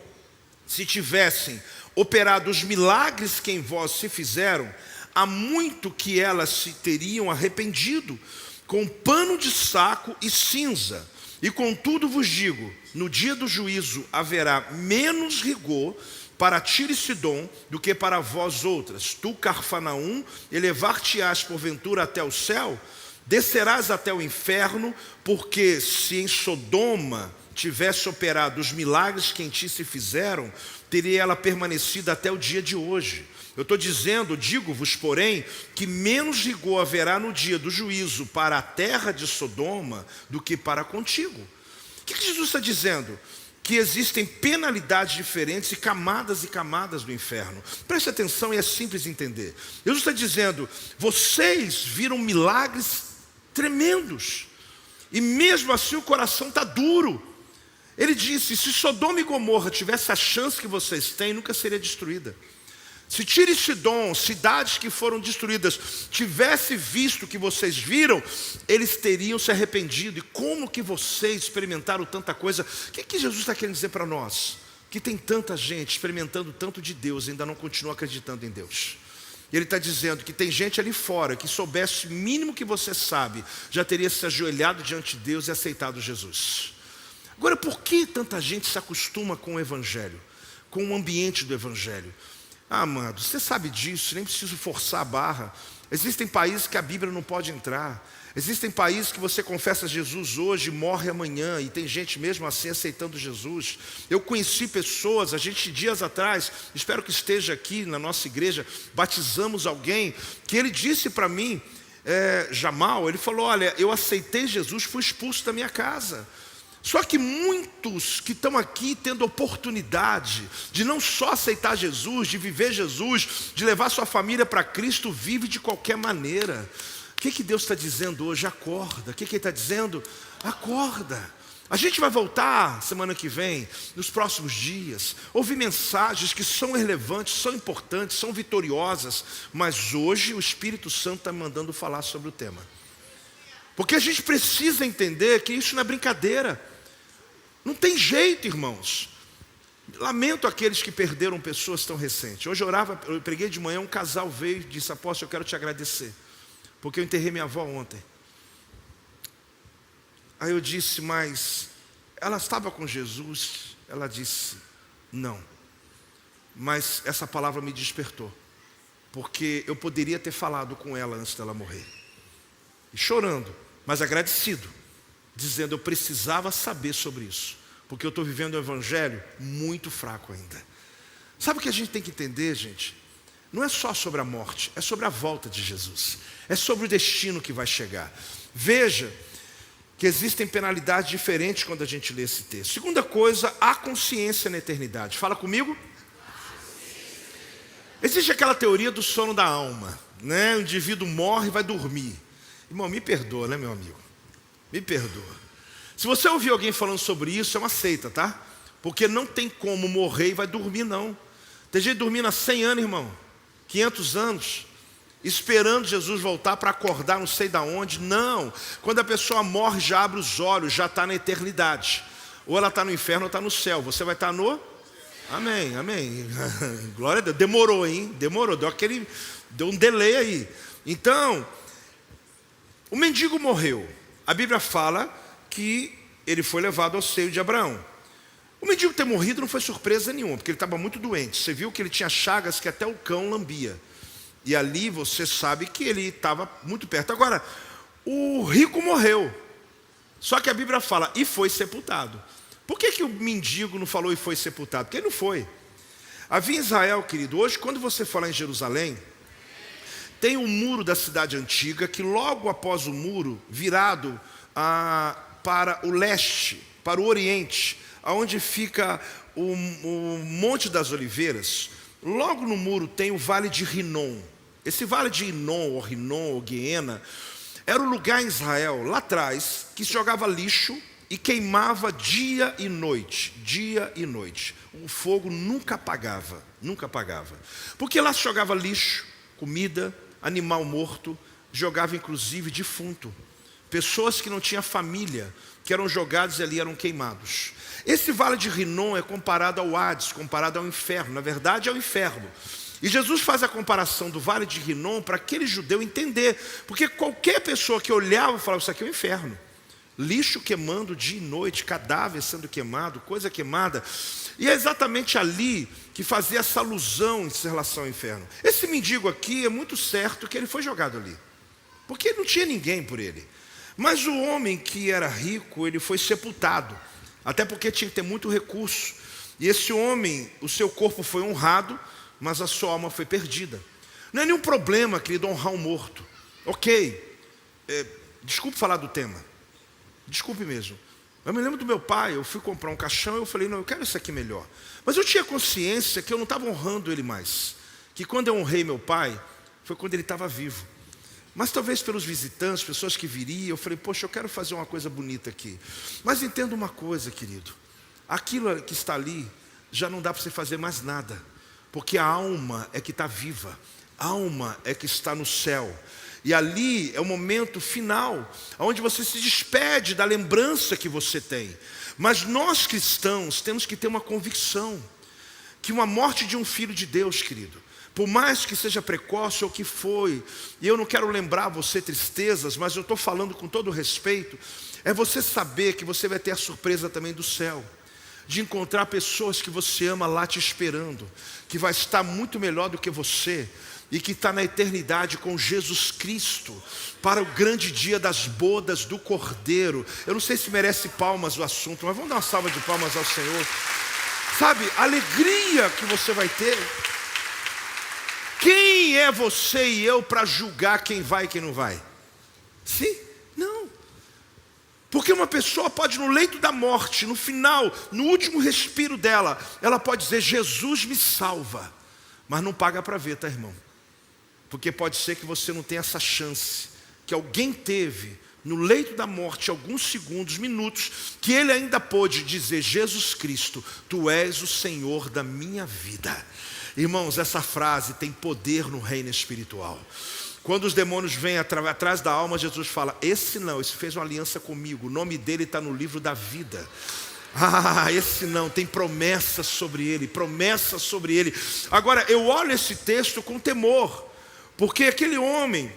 se tivessem operado os milagres que em vós se fizeram, há muito que elas se teriam arrependido, com pano de saco e cinza. E contudo vos digo, no dia do juízo haverá menos rigor para Tiro e Sidom do que para vós outras. Tu, Carfanaum, elevar-te-ás porventura até o céu, descerás até o inferno, porque se em Sodoma tivesse operado os milagres que em ti se fizeram, teria ela permanecido até o dia de hoje. Eu estou dizendo, digo-vos, porém, que menos rigor haverá no dia do juízo para a terra de Sodoma do que para contigo. O que Jesus está dizendo? Que existem penalidades diferentes e camadas do inferno. Preste atenção e é simples entender. Jesus está dizendo: vocês viram milagres tremendos, e mesmo assim o coração está duro. Ele disse: se Sodoma e Gomorra tivesse a chance que vocês têm, nunca seria destruída. Se Tiro e Sidom, cidades que foram destruídas, tivesse visto o que vocês viram, eles teriam se arrependido. E como que vocês experimentaram tanta coisa? O que Jesus está querendo dizer para nós? Que tem tanta gente experimentando tanto de Deus e ainda não continua acreditando em Deus. Ele está dizendo que tem gente ali fora que soubesse o mínimo que você sabe, já teria se ajoelhado diante de Deus e aceitado Jesus. Agora, por que tanta gente se acostuma com o Evangelho, com o ambiente do Evangelho? Ah, amado, você sabe disso, nem preciso forçar a barra. Existem países que a Bíblia não pode entrar. Existem países que você confessa Jesus hoje e morre amanhã, e tem gente mesmo assim aceitando Jesus. Eu conheci pessoas, a gente dias atrás, espero que esteja aqui na nossa igreja, batizamos alguém, que ele disse para mim, Jamal, ele falou: olha, eu aceitei Jesus, fui expulso da minha casa. Só que muitos que estão aqui tendo oportunidade de não só aceitar Jesus, de viver Jesus, de levar sua família para Cristo, vive de qualquer maneira. O que Deus está dizendo hoje? Acorda. O que Ele está dizendo? Acorda. A gente vai voltar semana que vem, nos próximos dias, ouvir mensagens que são relevantes, são importantes, são vitoriosas, mas hoje o Espírito Santo está mandando falar sobre o tema. Porque a gente precisa entender que isso não é brincadeira. Não tem jeito, irmãos. Lamento aqueles que perderam pessoas tão recentes. Hoje eu preguei de manhã, um casal veio e disse: apóstolo, eu quero te agradecer. porque eu enterrei minha avó ontem. Aí eu disse, mas ela estava com Jesus? Ela disse, não. Mas essa palavra me despertou, porque eu poderia ter falado com ela antes dela morrer. E chorando, mas agradecido, dizendo, eu precisava saber sobre isso, porque eu estou vivendo um evangelho muito fraco ainda. Sabe o que a gente tem que entender, gente? Não é só sobre a morte, é sobre a volta de Jesus. É sobre o destino que vai chegar. Veja que existem penalidades diferentes quando a gente lê esse texto. Segunda coisa, há consciência na eternidade. Fala comigo. Existe aquela teoria do sono da alma, né? O indivíduo morre e vai dormir. Irmão, me perdoa, né, meu amigo? Me perdoa. Se você ouvir alguém falando sobre isso, é uma seita, tá? Porque não tem como morrer e vai dormir, não. Tem gente dormindo há 100 anos, irmão. 500 anos. Esperando Jesus voltar para acordar não sei da onde. Não. Quando a pessoa morre, já abre os olhos, já está na eternidade. Ou ela está no inferno ou está no céu. Você vai estar no... Amém, amém. Glória a Deus. Demorou, hein? Demorou. Deu um delay aí. Então, o mendigo morreu. A Bíblia fala que ele foi levado ao seio de Abraão. O mendigo ter morrido não foi surpresa nenhuma, porque ele estava muito doente. Você viu que ele tinha chagas que até o cão lambia. E ali você sabe que ele estava muito perto. Agora, o rico morreu. Só que a Bíblia fala, e foi sepultado. Por que o mendigo não falou e foi sepultado? Porque ele não foi. Havia em Israel, querido, hoje quando você for lá em Jerusalém, tem um muro da cidade antiga, que logo após o muro, virado para o leste, para o oriente, onde fica o Monte das Oliveiras, logo no muro tem o Vale de Rinom. Esse Vale de Rinom, ou Guiena, era um lugar em Israel, lá atrás, que se jogava lixo e queimava dia e noite, dia e noite. O fogo nunca apagava, nunca apagava. Porque lá se jogava lixo, comida, animal morto, jogava inclusive defunto. Pessoas que não tinham família, que eram jogados ali, eram queimados. Esse Vale de Rinom é comparado ao Hades, comparado ao inferno. Na verdade é o inferno. E Jesus faz a comparação do Vale de Rinom para aquele judeu entender. Porque qualquer pessoa que olhava falava, isso aqui é o inferno. Lixo queimando dia e noite, cadáver sendo queimado, coisa queimada. E é exatamente ali que fazia essa alusão em relação ao inferno. Esse mendigo aqui é muito certo que ele foi jogado ali. Porque não tinha ninguém por ele. Mas o homem que era rico, ele foi sepultado. Até porque tinha que ter muito recurso. E esse homem, o seu corpo foi honrado, mas a sua alma foi perdida. Não é nenhum problema, querido, honrar um morto. Ok. Desculpe falar do tema. Desculpe mesmo. Eu me lembro do meu pai, eu fui comprar um caixão e eu falei, não, eu quero isso aqui melhor. Mas eu tinha consciência que eu não estava honrando ele mais. Que quando eu honrei meu pai, foi quando ele estava vivo. Mas talvez pelos visitantes, pessoas que viriam, eu falei, poxa, eu quero fazer uma coisa bonita aqui. Mas entenda uma coisa, querido. Aquilo que está ali, já não dá para você fazer mais nada. Porque a alma é que está viva. A alma é que está no céu. E ali é o momento final, onde você se despede da lembrança que você tem. Mas nós cristãos temos que ter uma convicção, que uma morte de um filho de Deus, querido, por mais que seja precoce ou que foi, e eu não quero lembrar você tristezas, mas eu estou falando com todo respeito, é você saber que você vai ter a surpresa também do céu, de encontrar pessoas que você ama lá te esperando, que vai estar muito melhor do que você, e que está na eternidade com Jesus Cristo, para o grande dia das bodas do Cordeiro. Eu não sei se merece palmas o assunto, mas vamos dar uma salva de palmas ao Senhor. Sabe, a alegria que você vai ter. Quem é você e eu para julgar quem vai e quem não vai? Sim? Não. Porque uma pessoa pode no leito da morte, no final, no último respiro dela, ela pode dizer, Jesus me salva. Mas não paga para ver, tá, irmão? Porque pode ser que você não tenha essa chance, que alguém teve no leito da morte, alguns segundos, minutos, que ele ainda pôde dizer, Jesus Cristo, tu és o Senhor da minha vida. Irmãos, essa frase tem poder no reino espiritual. Quando os demônios vêm atrás da alma, Jesus fala, esse não, esse fez uma aliança comigo, o nome dele está no livro da vida. Esse não, tem promessa sobre ele, promessa sobre ele. Agora, eu olho esse texto com temor, porque aquele homem,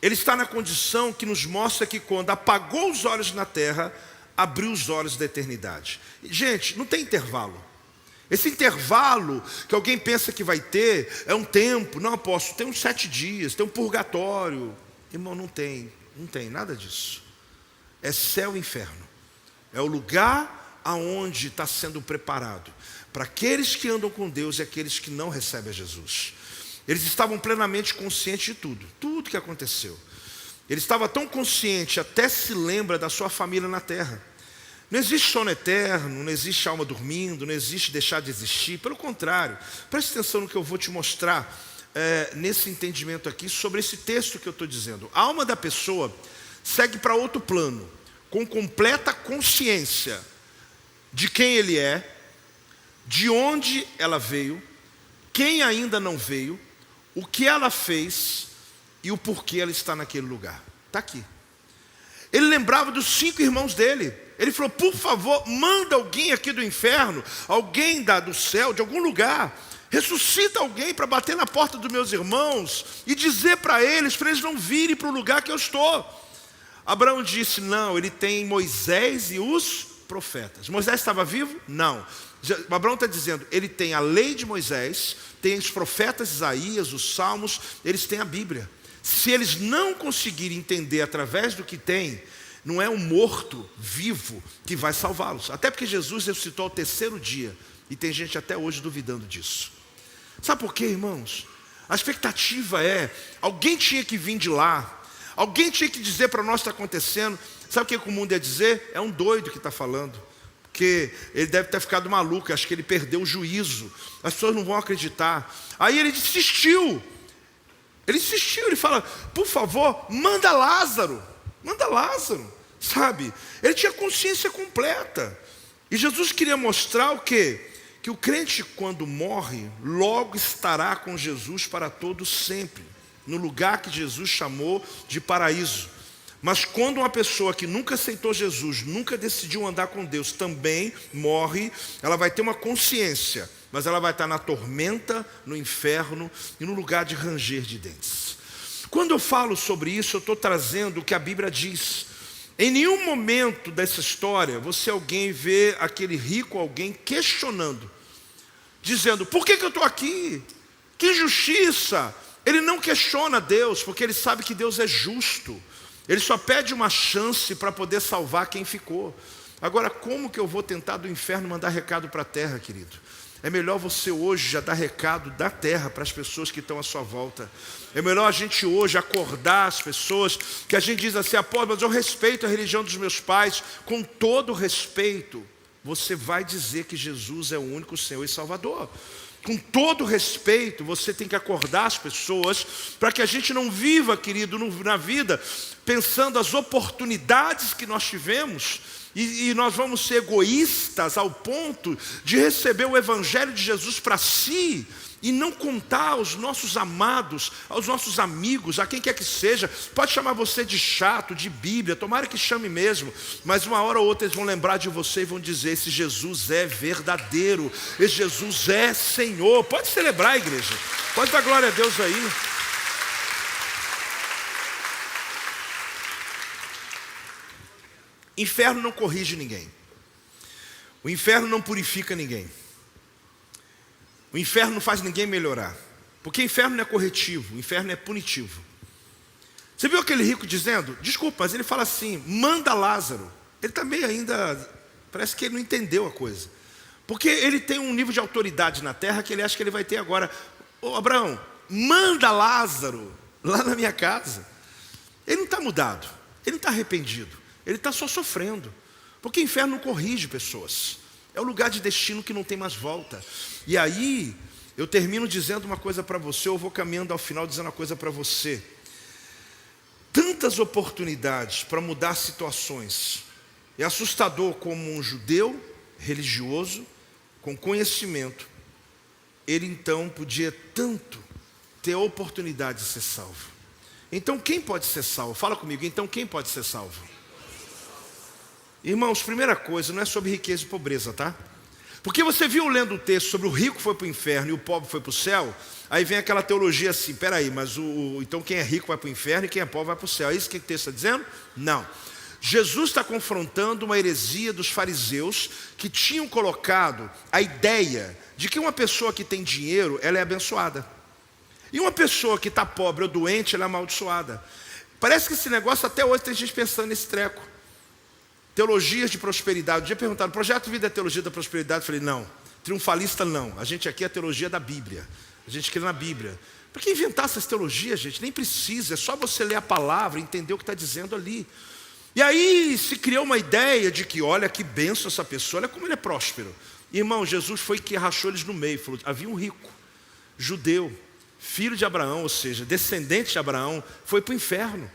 Ele está na condição que nos mostra que quando apagou os olhos na terra, abriu os olhos da eternidade. Gente, não tem intervalo. Esse intervalo que alguém pensa que vai ter é um tempo. Não, apóstolo, tem uns 7 dias, tem um purgatório. Irmão, não tem nada disso. É céu e inferno. É o lugar aonde está sendo preparado para aqueles que andam com Deus e aqueles que não recebem a Jesus. Eles estavam plenamente conscientes de tudo que aconteceu. Ele estava tão consciente, até se lembra da sua família na terra. Não existe sono eterno, não existe alma dormindo, não existe deixar de existir. Pelo contrário, preste atenção no que eu vou te mostrar nesse entendimento aqui sobre esse texto que eu estou dizendo. A alma da pessoa segue para outro plano, com completa consciência de quem ele é, de onde ela veio, quem ainda não veio, o que ela fez e o porquê ela está naquele lugar. Está aqui. Ele lembrava dos 5 irmãos dele. Ele falou, por favor, manda alguém aqui do inferno, alguém do céu, de algum lugar, ressuscita alguém para bater na porta dos meus irmãos e dizer para eles não virem para o lugar que eu estou. Abraão disse, não, ele tem Moisés e os profetas. Moisés estava vivo? Não. Abraão está dizendo, ele tem a lei de Moisés, tem os profetas Isaías, os salmos, eles têm a Bíblia. Se eles não conseguirem entender através do que tem, não é um morto vivo que vai salvá-los. Até porque Jesus ressuscitou ao 3º dia. E tem gente até hoje duvidando disso. Sabe por quê, irmãos? A expectativa é, alguém tinha que vir de lá. Alguém tinha que dizer para nós o que está acontecendo. Sabe o que o mundo ia dizer? É um doido que está falando. Porque ele deve ter ficado maluco. Acho que ele perdeu o juízo. As pessoas não vão acreditar. Aí ele insistiu. Ele fala, por favor, manda Lázaro. Manda Lázaro, sabe? Ele tinha consciência completa. E Jesus queria mostrar o quê? Que o crente, quando morre, logo estará com Jesus para todo sempre, no lugar que Jesus chamou de paraíso. Mas quando uma pessoa que nunca aceitou Jesus, nunca decidiu andar com Deus, também morre, ela vai ter uma consciência, mas ela vai estar na tormenta, no inferno e no lugar de ranger de dentes. Quando eu falo sobre isso, eu estou trazendo o que a Bíblia diz. Em nenhum momento dessa história, alguém vê aquele rico alguém questionando, dizendo, por que eu estou aqui? Que injustiça! Ele não questiona Deus, porque ele sabe que Deus é justo. Ele só pede uma chance para poder salvar quem ficou. Agora, como que eu vou tentar do inferno mandar recado para a terra, querido? É melhor você hoje já dar recado da terra para as pessoas que estão à sua volta. É melhor a gente hoje acordar as pessoas, que a gente diz assim, apóstolo, mas eu respeito a religião dos meus pais. Com todo respeito, você vai dizer que Jesus é o único Senhor e Salvador. Com todo respeito, você tem que acordar as pessoas para que a gente não viva, querido, na vida, pensando as oportunidades que nós tivemos e nós vamos ser egoístas ao ponto de receber o Evangelho de Jesus para si e não contar aos nossos amados, aos nossos amigos, a quem quer que seja. Pode chamar você de chato, de Bíblia, tomara que chame mesmo, mas uma hora ou outra eles vão lembrar de você e vão dizer, esse Jesus é verdadeiro, esse Jesus é Senhor. Pode celebrar, igreja, pode dar glória a Deus aí. Inferno não corrige ninguém. O inferno não purifica ninguém. O inferno não faz ninguém melhorar. Porque o inferno não é corretivo, o inferno é punitivo. Você viu aquele rico dizendo, desculpa, mas ele fala assim, manda Lázaro. Ele também ainda, parece que ele não entendeu a coisa. Porque ele tem um nível de autoridade na terra que ele acha que ele vai ter agora. Ô Abraão, manda Lázaro lá na minha casa. Ele não está mudado, ele não está arrependido. Ele está só sofrendo. Porque o inferno não corrige pessoas. É o lugar de destino que não tem mais volta. E aí, eu termino dizendo uma coisa para você, eu vou caminhando ao final dizendo uma coisa para você. Tantas oportunidades para mudar situações. É assustador como um judeu religioso, com conhecimento, ele então podia tanto ter a oportunidade de ser salvo. Então quem pode ser salvo? Fala comigo, então quem pode ser salvo? Irmãos, primeira coisa, não é sobre riqueza e pobreza, tá? Porque você viu lendo o texto sobre o rico foi para o inferno e o pobre foi para o céu, aí vem aquela teologia assim, peraí, mas então quem é rico vai para o inferno e quem é pobre vai para o céu. É isso que o texto está dizendo? Não. Jesus está confrontando uma heresia dos fariseus que tinham colocado a ideia de que uma pessoa que tem dinheiro, ela é abençoada. E uma pessoa que está pobre ou doente, ela é amaldiçoada. Parece que esse negócio até hoje tem gente pensando nesse treco. Teologias de prosperidade. Um dia perguntaram, projeto de vida é teologia da prosperidade? Eu falei, não. Triunfalista não. A gente aqui é a teologia da Bíblia. A gente crê na Bíblia. Para que inventar essas teologias, gente? Nem precisa. É só você ler a palavra e entender o que está dizendo ali. E aí se criou uma ideia de que, olha que bênção essa pessoa, olha como ele é próspero. Irmão, Jesus foi que rachou eles no meio. Falou, havia um rico, judeu, filho de Abraão, ou seja, descendente de Abraão, foi para o inferno.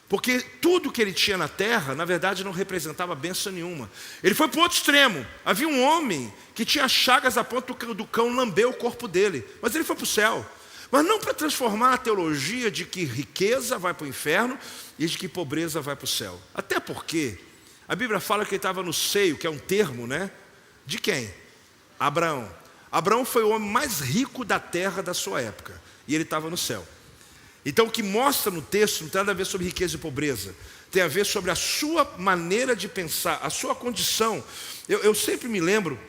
Porque tudo que ele tinha na terra, na verdade, não representava bênção nenhuma. Ele foi para o outro extremo. Havia um homem que tinha chagas a ponto do cão lamber o corpo dele. Mas ele foi para o céu. Mas não para transformar a teologia de que riqueza vai para o inferno e de que pobreza vai para o céu. Até porque a Bíblia fala que ele estava no seio, que é um termo, né? De quem? Abraão. Abraão foi o homem mais rico da terra da sua época. E ele estava no céu. Então o que mostra no texto não tem nada a ver sobre riqueza e pobreza. Tem a ver sobre a sua maneira de pensar, a sua condição. Eu sempre me lembro,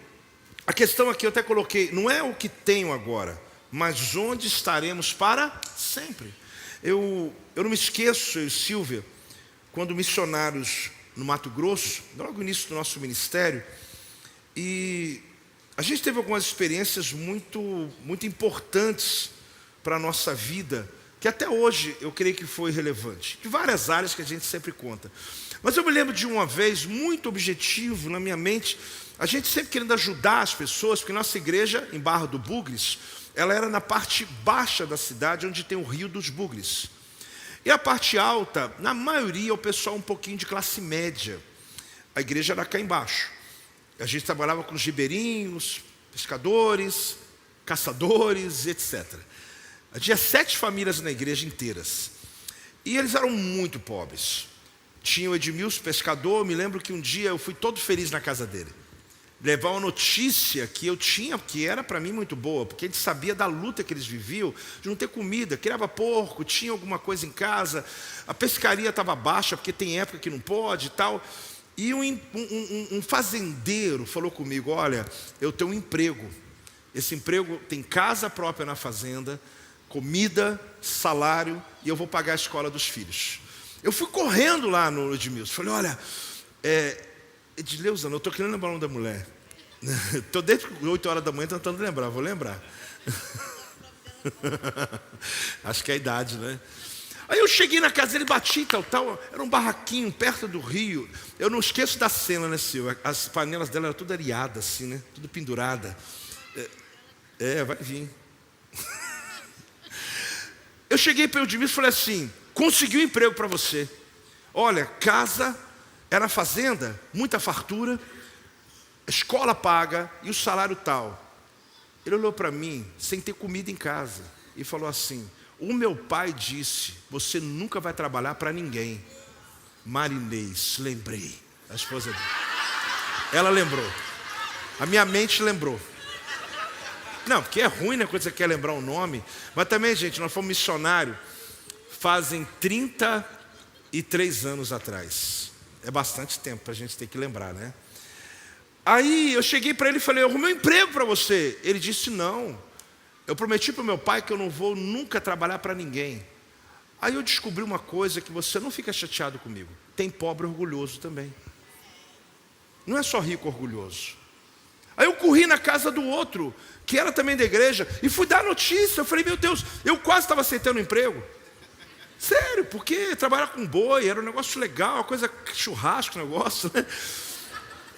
a questão aqui eu até coloquei, não é o que tenho agora, mas onde estaremos para sempre. Eu não me esqueço, eu e Silvia, quando missionários no Mato Grosso, logo no início do nosso ministério, e a gente teve algumas experiências muito importantes para a nossa vida, que até hoje eu creio que foi relevante, de várias áreas que a gente sempre conta. Mas eu me lembro de uma vez, muito objetivo na minha mente, a gente sempre querendo ajudar as pessoas, porque nossa igreja, em Barra do Bugres, ela era na parte baixa da cidade, onde tem o Rio dos Bugres. E a parte alta, na maioria, o pessoal um pouquinho de classe média. A igreja era cá embaixo. A gente trabalhava com os ribeirinhos, pescadores, caçadores, etc. Tinha 7 famílias na igreja inteiras. E eles eram muito pobres. Tinha o Edmilson, pescador. Eu me lembro que um dia eu fui todo feliz na casa dele. Levar uma notícia que eu tinha, que era para mim muito boa, porque a gente sabia da luta que eles viviam, de não ter comida, criava porco, tinha alguma coisa em casa, a pescaria estava baixa, porque tem época que não pode e tal. E um fazendeiro falou comigo, olha, eu tenho um emprego. Esse emprego tem casa própria na fazenda, comida, salário, e eu vou pagar a escola dos filhos. Eu fui correndo lá no Edmilson, falei, olha, Edileuza, eu estou querendo lembrar o nome da mulher. Estou desde 8 horas da manhã tentando lembrar, vou lembrar. Acho que é a idade, né? Aí eu cheguei na casa dele, bati tal, era um barraquinho perto do rio. Eu não esqueço da cena, né, Silvia? As panelas dela eram tudo areadas, assim, né? Tudo pendurada. Vai vir. Eu cheguei para o Edmilson e falei assim, consegui um emprego para você. Olha, casa, era fazenda, muita fartura, escola paga e o salário tal. Ele olhou para mim, sem ter comida em casa, e falou assim, o meu pai disse, você nunca vai trabalhar para ninguém. Marinês, lembrei, a esposa dele. Ela lembrou, a minha mente lembrou. Não, porque é ruim, né, quando você quer lembrar o nome. Mas também, gente, nós fomos missionários fazem 33 anos atrás. É bastante tempo para a gente ter que lembrar, né? Aí eu cheguei para ele e falei, eu arrumei um emprego para você. Ele disse, não. Eu prometi para o meu pai que eu não vou nunca trabalhar para ninguém. Aí eu descobri uma coisa que você não fica chateado comigo. Tem pobre orgulhoso também. Não é só rico orgulhoso. Aí eu corri na casa do outro, que era também da igreja, e fui dar notícia. Eu falei, meu Deus, eu quase estava aceitando um emprego. Sério, porque trabalhar com boi era um negócio legal, uma coisa churrasco, negócio, né?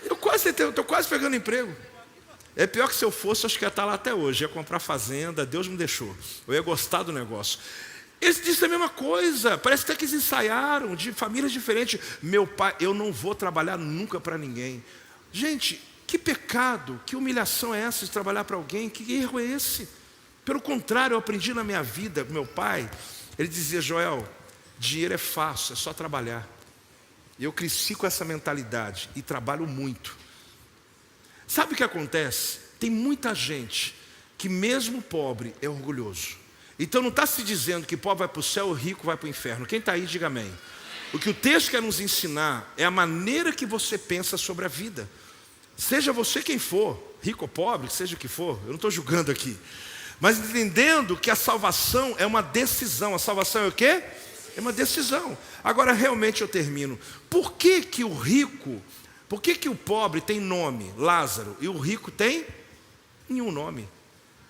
Eu quase aceitei, eu estou quase pegando emprego. É pior que se eu fosse, acho que ia estar lá até hoje, ia comprar fazenda, Deus me deixou. Eu ia gostar do negócio. Eles disseram a mesma coisa, parece até que eles ensaiaram, de famílias diferentes. Meu pai, eu não vou trabalhar nunca para ninguém. Gente, que pecado, que humilhação é essa de trabalhar para alguém? Que erro é esse? Pelo contrário, eu aprendi na minha vida, meu pai, ele dizia, Joel, dinheiro é fácil, é só trabalhar. E eu cresci com essa mentalidade e trabalho muito. Sabe o que acontece? Tem muita gente que mesmo pobre é orgulhoso. Então não está se dizendo que pobre vai para o céu ou rico vai para o inferno. Quem está aí, diga amém. O que o texto quer nos ensinar é a maneira que você pensa sobre a vida. Seja você quem for, rico ou pobre, seja o que for, eu não estou julgando aqui. Mas entendendo que a salvação é uma decisão. A salvação é o quê? É uma decisão. Agora realmente eu termino. Por que que o rico, por que que o pobre tem nome, Lázaro, e o rico tem nenhum nome?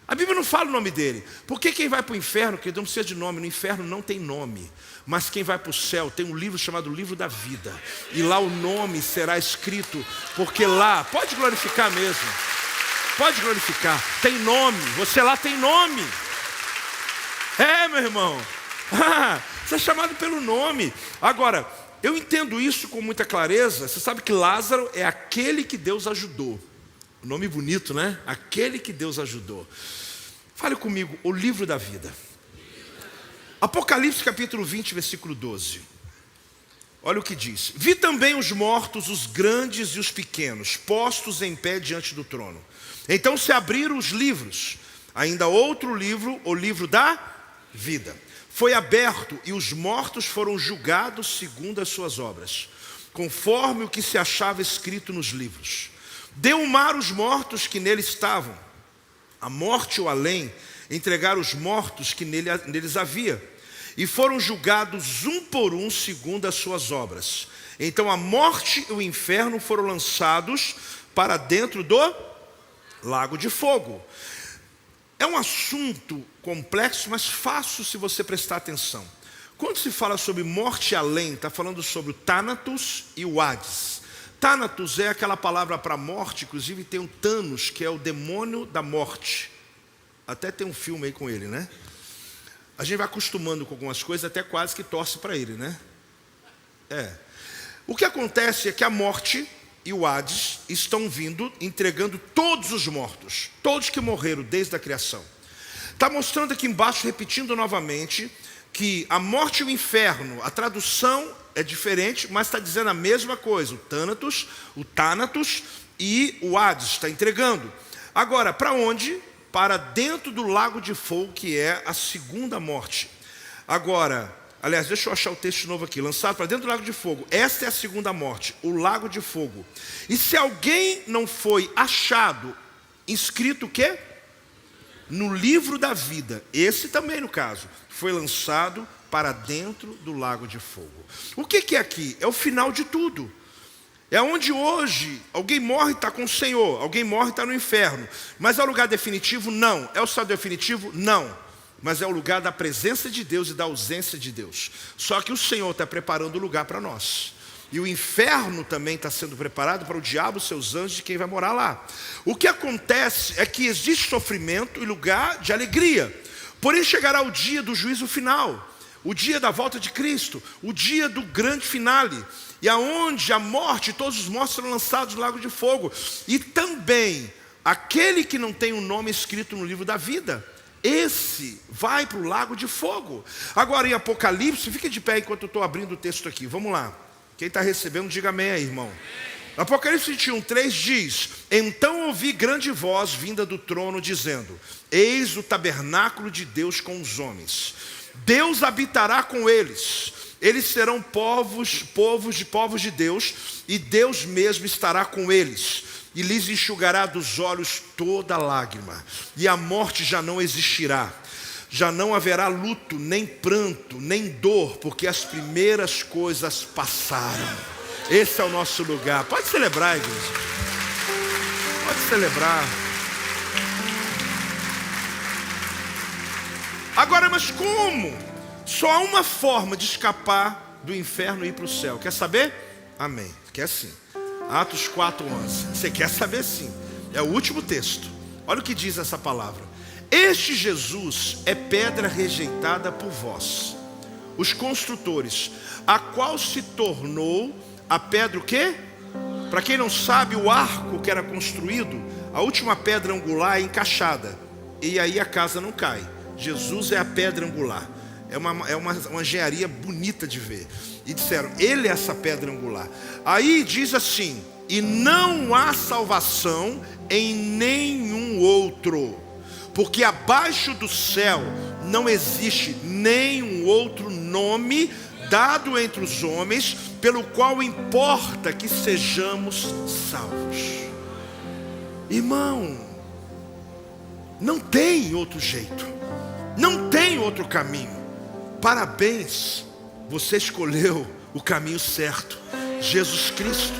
A Bíblia não fala o nome dele. Por que quem vai para o inferno, que não precisa de nome, no inferno não tem nome. Mas quem vai para o céu tem um livro chamado Livro da Vida. E lá o nome será escrito, porque lá, pode glorificar mesmo. Pode glorificar, tem nome, você lá tem nome. É, meu irmão. Você é chamado pelo nome. Agora, eu entendo isso com muita clareza. Você sabe que Lázaro é aquele que Deus ajudou. Nome bonito, né? Aquele que Deus ajudou. Fale comigo, o livro da vida. Apocalipse capítulo 20, versículo 12. Olha o que diz. Vi também os mortos, os grandes e os pequenos, postos em pé diante do trono. Então se abriram os livros. Ainda outro livro, o livro da vida. Foi aberto e os mortos foram julgados segundo as suas obras, conforme o que se achava escrito nos livros. Deu o mar os mortos que nele estavam. A morte e o além entregaram os mortos que neles havia. E foram julgados um por um segundo as suas obras. Então a morte e o inferno foram lançados para dentro do lago de fogo. É um assunto complexo, mas fácil se você prestar atenção. Quando se fala sobre morte e além, está falando sobre o Thanatos e o Hades. Thanatos é aquela palavra para morte, inclusive tem o Thanos, que é o demônio da morte. Até tem um filme aí com ele, né? A gente vai acostumando com algumas coisas, até quase que torce para ele, né? O que acontece é que a morte e o Hades estão vindo, entregando todos os mortos, todos que morreram desde a criação. Está mostrando aqui embaixo, repetindo novamente, que a morte e o inferno, a tradução é diferente, mas está dizendo a mesma coisa. O Thanatos e o Hades está entregando. Agora, para onde? Para dentro do lago de fogo, que é a segunda morte. Agora, aliás, deixa eu achar o texto novo aqui. Lançado para dentro do lago de fogo. Esta é a segunda morte, o lago de fogo. E se alguém não foi achado, inscrito o quê? No livro da vida. Esse também, no caso, foi lançado para dentro do lago de fogo. O que é aqui? É o final de tudo. É onde hoje alguém morre e está com o Senhor, alguém morre e está no inferno. Mas é o lugar definitivo? Não. É o estado definitivo? Não. Mas é o lugar da presença de Deus e da ausência de Deus. Só que o Senhor está preparando o lugar para nós. E o inferno também está sendo preparado para o diabo, seus anjos, e quem vai morar lá. O que acontece é que existe sofrimento e lugar de alegria. Porém chegará o dia do juízo final, o dia da volta de Cristo, o dia do grande finale, e aonde a morte, todos os mortos serão lançados no lago de fogo. E também aquele que não tem o nome escrito no livro da vida, esse vai para o lago de fogo. Agora em Apocalipse, fica de pé enquanto eu estou abrindo o texto aqui, vamos lá. Quem está recebendo, diga amém aí, irmão. Apocalipse 21:3 diz: então ouvi grande voz vinda do trono dizendo: eis o tabernáculo de Deus com os homens. Deus habitará com eles. Eles serão povos de Deus, e Deus mesmo estará com eles. E lhes enxugará dos olhos toda lágrima, e a morte já não existirá. Já não haverá luto, nem pranto, nem dor, porque as primeiras coisas passaram. Esse é o nosso lugar. Pode celebrar, igreja. Pode celebrar. Agora, mas como? Só há uma forma de escapar do inferno e ir para o céu. Quer saber? Amém. Quer sim. Atos 4:11. Você quer saber sim. É o último texto. Olha o que diz essa palavra. Este Jesus é pedra rejeitada por vós, os construtores, a qual se tornou a pedra o quê? Para quem não sabe, o arco que era construído, a última pedra angular é encaixada, e aí a casa não cai. Jesus é a pedra angular. É uma engenharia bonita de ver. E disseram, ele é essa pedra angular. Aí diz assim, e não há salvação em nenhum outro, porque abaixo do céu não existe nenhum outro nome dado entre os homens, pelo qual importa que sejamos salvos. Irmão, não tem outro jeito, não tem outro caminho. Parabéns, você escolheu o caminho certo, Jesus Cristo.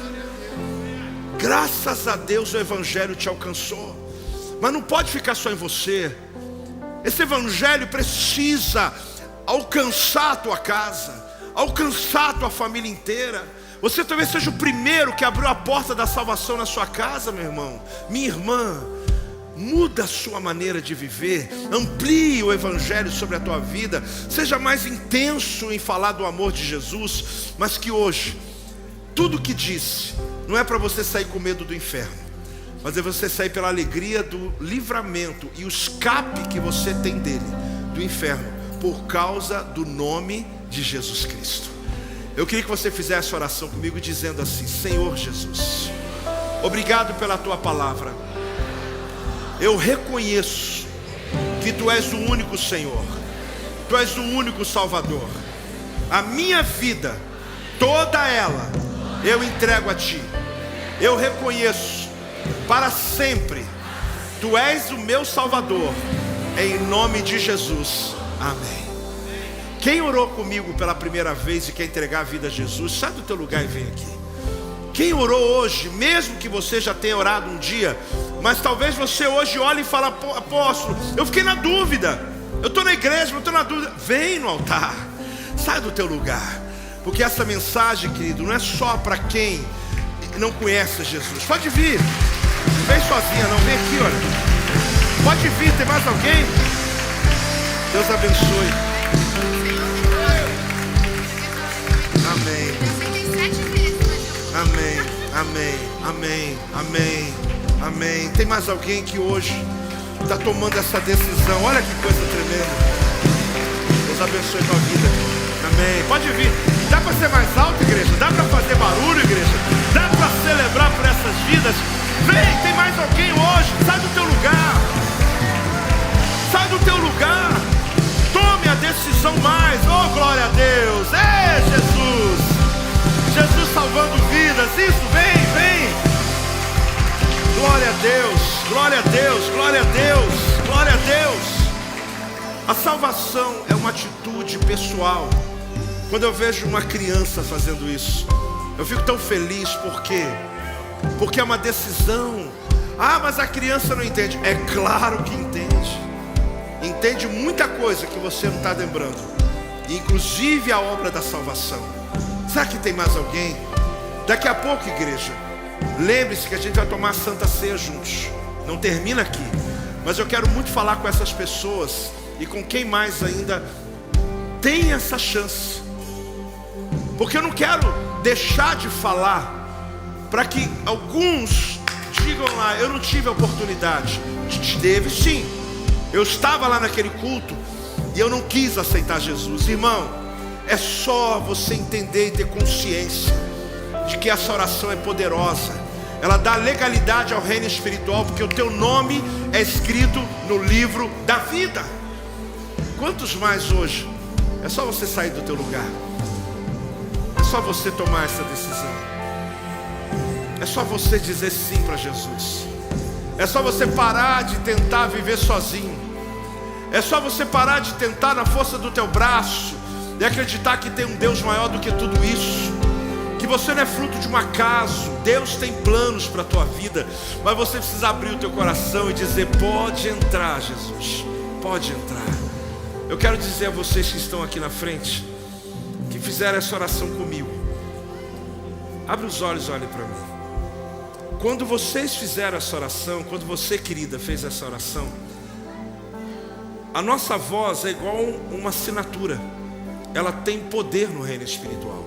Graças a Deus o Evangelho te alcançou, mas não pode ficar só em você. Esse Evangelho precisa alcançar a tua casa, alcançar a tua família inteira. Você talvez seja o primeiro que abriu a porta da salvação na sua casa, meu irmão, minha irmã. Muda a sua maneira de viver, amplie o Evangelho sobre a tua vida, seja mais intenso em falar do amor de Jesus, mas que hoje, tudo que disse, não é para você sair com medo do inferno, mas é você sair pela alegria do livramento e o escape que você tem dele, do inferno, por causa do nome de Jesus Cristo. Eu queria que você fizesse oração comigo dizendo assim: Senhor Jesus, obrigado pela tua palavra. Eu reconheço que Tu és o único Senhor, Tu és o único Salvador. A minha vida, toda ela, eu entrego a Ti. Eu reconheço para sempre, Tu és o meu Salvador, em nome de Jesus, amém. Quem orou comigo pela primeira vez e quer entregar a vida a Jesus, sai do teu lugar e vem aqui. Quem orou hoje, mesmo que você já tenha orado um dia, mas talvez você hoje olhe e fale: apóstolo, eu fiquei na dúvida, eu estou na igreja, mas eu estou na dúvida. Vem no altar, sai do teu lugar, porque essa mensagem, querido, não é só para quem não conhece Jesus. Pode vir, não vem sozinha não, vem aqui, olha. Pode vir, tem mais alguém? Deus abençoe. Amém. Amém, amém, amém, amém, amém. Tem mais alguém que hoje está tomando essa decisão? Olha que coisa tremenda. Deus abençoe a tua vida. Amém. Pode vir. Dá para ser mais alto, igreja? Dá para fazer barulho, igreja? Dá para celebrar por essas vidas? Vem, tem mais alguém hoje? Sai do teu lugar. Sai do teu lugar. Tome a decisão mais. Oh, glória a Deus. É Jesus. Jesus salvando vidas, isso, vem. Glória a Deus, glória a Deus, glória a Deus, glória a Deus. A salvação é uma atitude pessoal. Quando eu vejo uma criança fazendo isso, eu fico tão feliz, porque é uma decisão. Ah, mas a criança não entende. É claro que entende. Entende muita coisa que você não está lembrando, inclusive a obra da salvação. Será que tem mais alguém? Daqui a pouco, igreja, lembre-se que a gente vai tomar a Santa Ceia juntos. Não termina aqui, mas eu quero muito falar com essas pessoas e com quem mais ainda tem essa chance, porque eu não quero deixar de falar para que alguns digam lá: eu não tive a oportunidade. Teve sim. Eu estava lá naquele culto e eu não quis aceitar Jesus. Irmão, é só você entender e ter consciência de que essa oração é poderosa. Ela dá legalidade ao reino espiritual, porque o teu nome é escrito no livro da vida. Quantos mais hoje? É só você sair do teu lugar. É só você tomar essa decisão. É só você dizer sim para Jesus. É só você parar de tentar viver sozinho. É só você parar de tentar na força do teu braço e acreditar que tem um Deus maior do que tudo isso, que você não é fruto de um acaso. Deus tem planos para a tua vida, mas você precisa abrir o teu coração e dizer: pode entrar, Jesus, pode entrar. Eu quero dizer a vocês que estão aqui na frente, que fizeram essa oração comigo, abre os olhos e olhe para mim. Quando vocês fizeram essa oração, quando você, querida, fez essa oração, a nossa voz é igual uma assinatura. Ela tem poder no reino espiritual.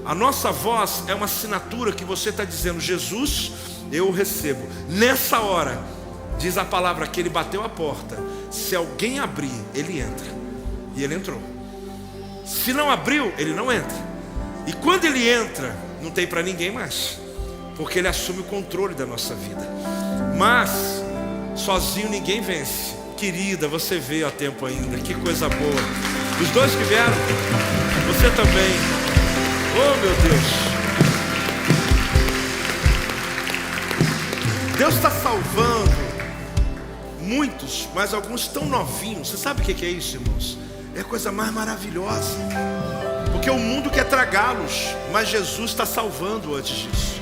A nossa voz é uma assinatura que você está dizendo: Jesus, eu o recebo. Nessa hora, diz a palavra que ele bateu a porta. Se alguém abrir, ele entra. E ele entrou. Se não abriu, ele não entra. E quando ele entra, não tem para ninguém mais. porque Ele assume o controle da nossa vida. Mas sozinho ninguém vence. Querida, você veio a tempo ainda, que coisa boa. Os dois que vieram, você também. Oh, meu Deus. Deus está salvando muitos, mas alguns tão novinhos. Você sabe o que é isso, irmãos? É a coisa mais maravilhosa. Porque o mundo quer tragá-los, mas Jesus está salvando antes disso.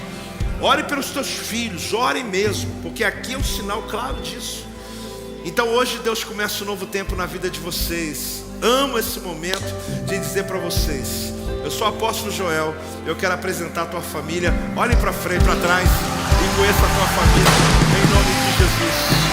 Ore pelos teus filhos, ore mesmo, porque aqui é um sinal claro disso. Então hoje Deus começa um novo tempo na vida de vocês. Amo esse momento de dizer para vocês: eu sou o apóstolo Joel, eu quero apresentar a tua família. Olhem para frente, para trás e conheça a tua família, em nome de Jesus.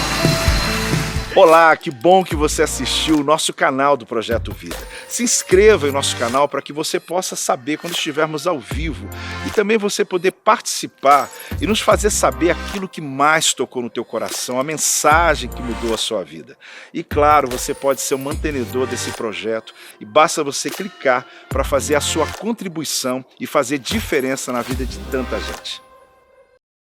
Olá, que bom que você assistiu o nosso canal do Projeto Vida. Se inscreva em nosso canal para que você possa saber quando estivermos ao vivo e também você poder participar e nos fazer saber aquilo que mais tocou no teu coração, a mensagem que mudou a sua vida. E claro, você pode ser um mantenedor desse projeto e basta você clicar para fazer a sua contribuição e fazer diferença na vida de tanta gente.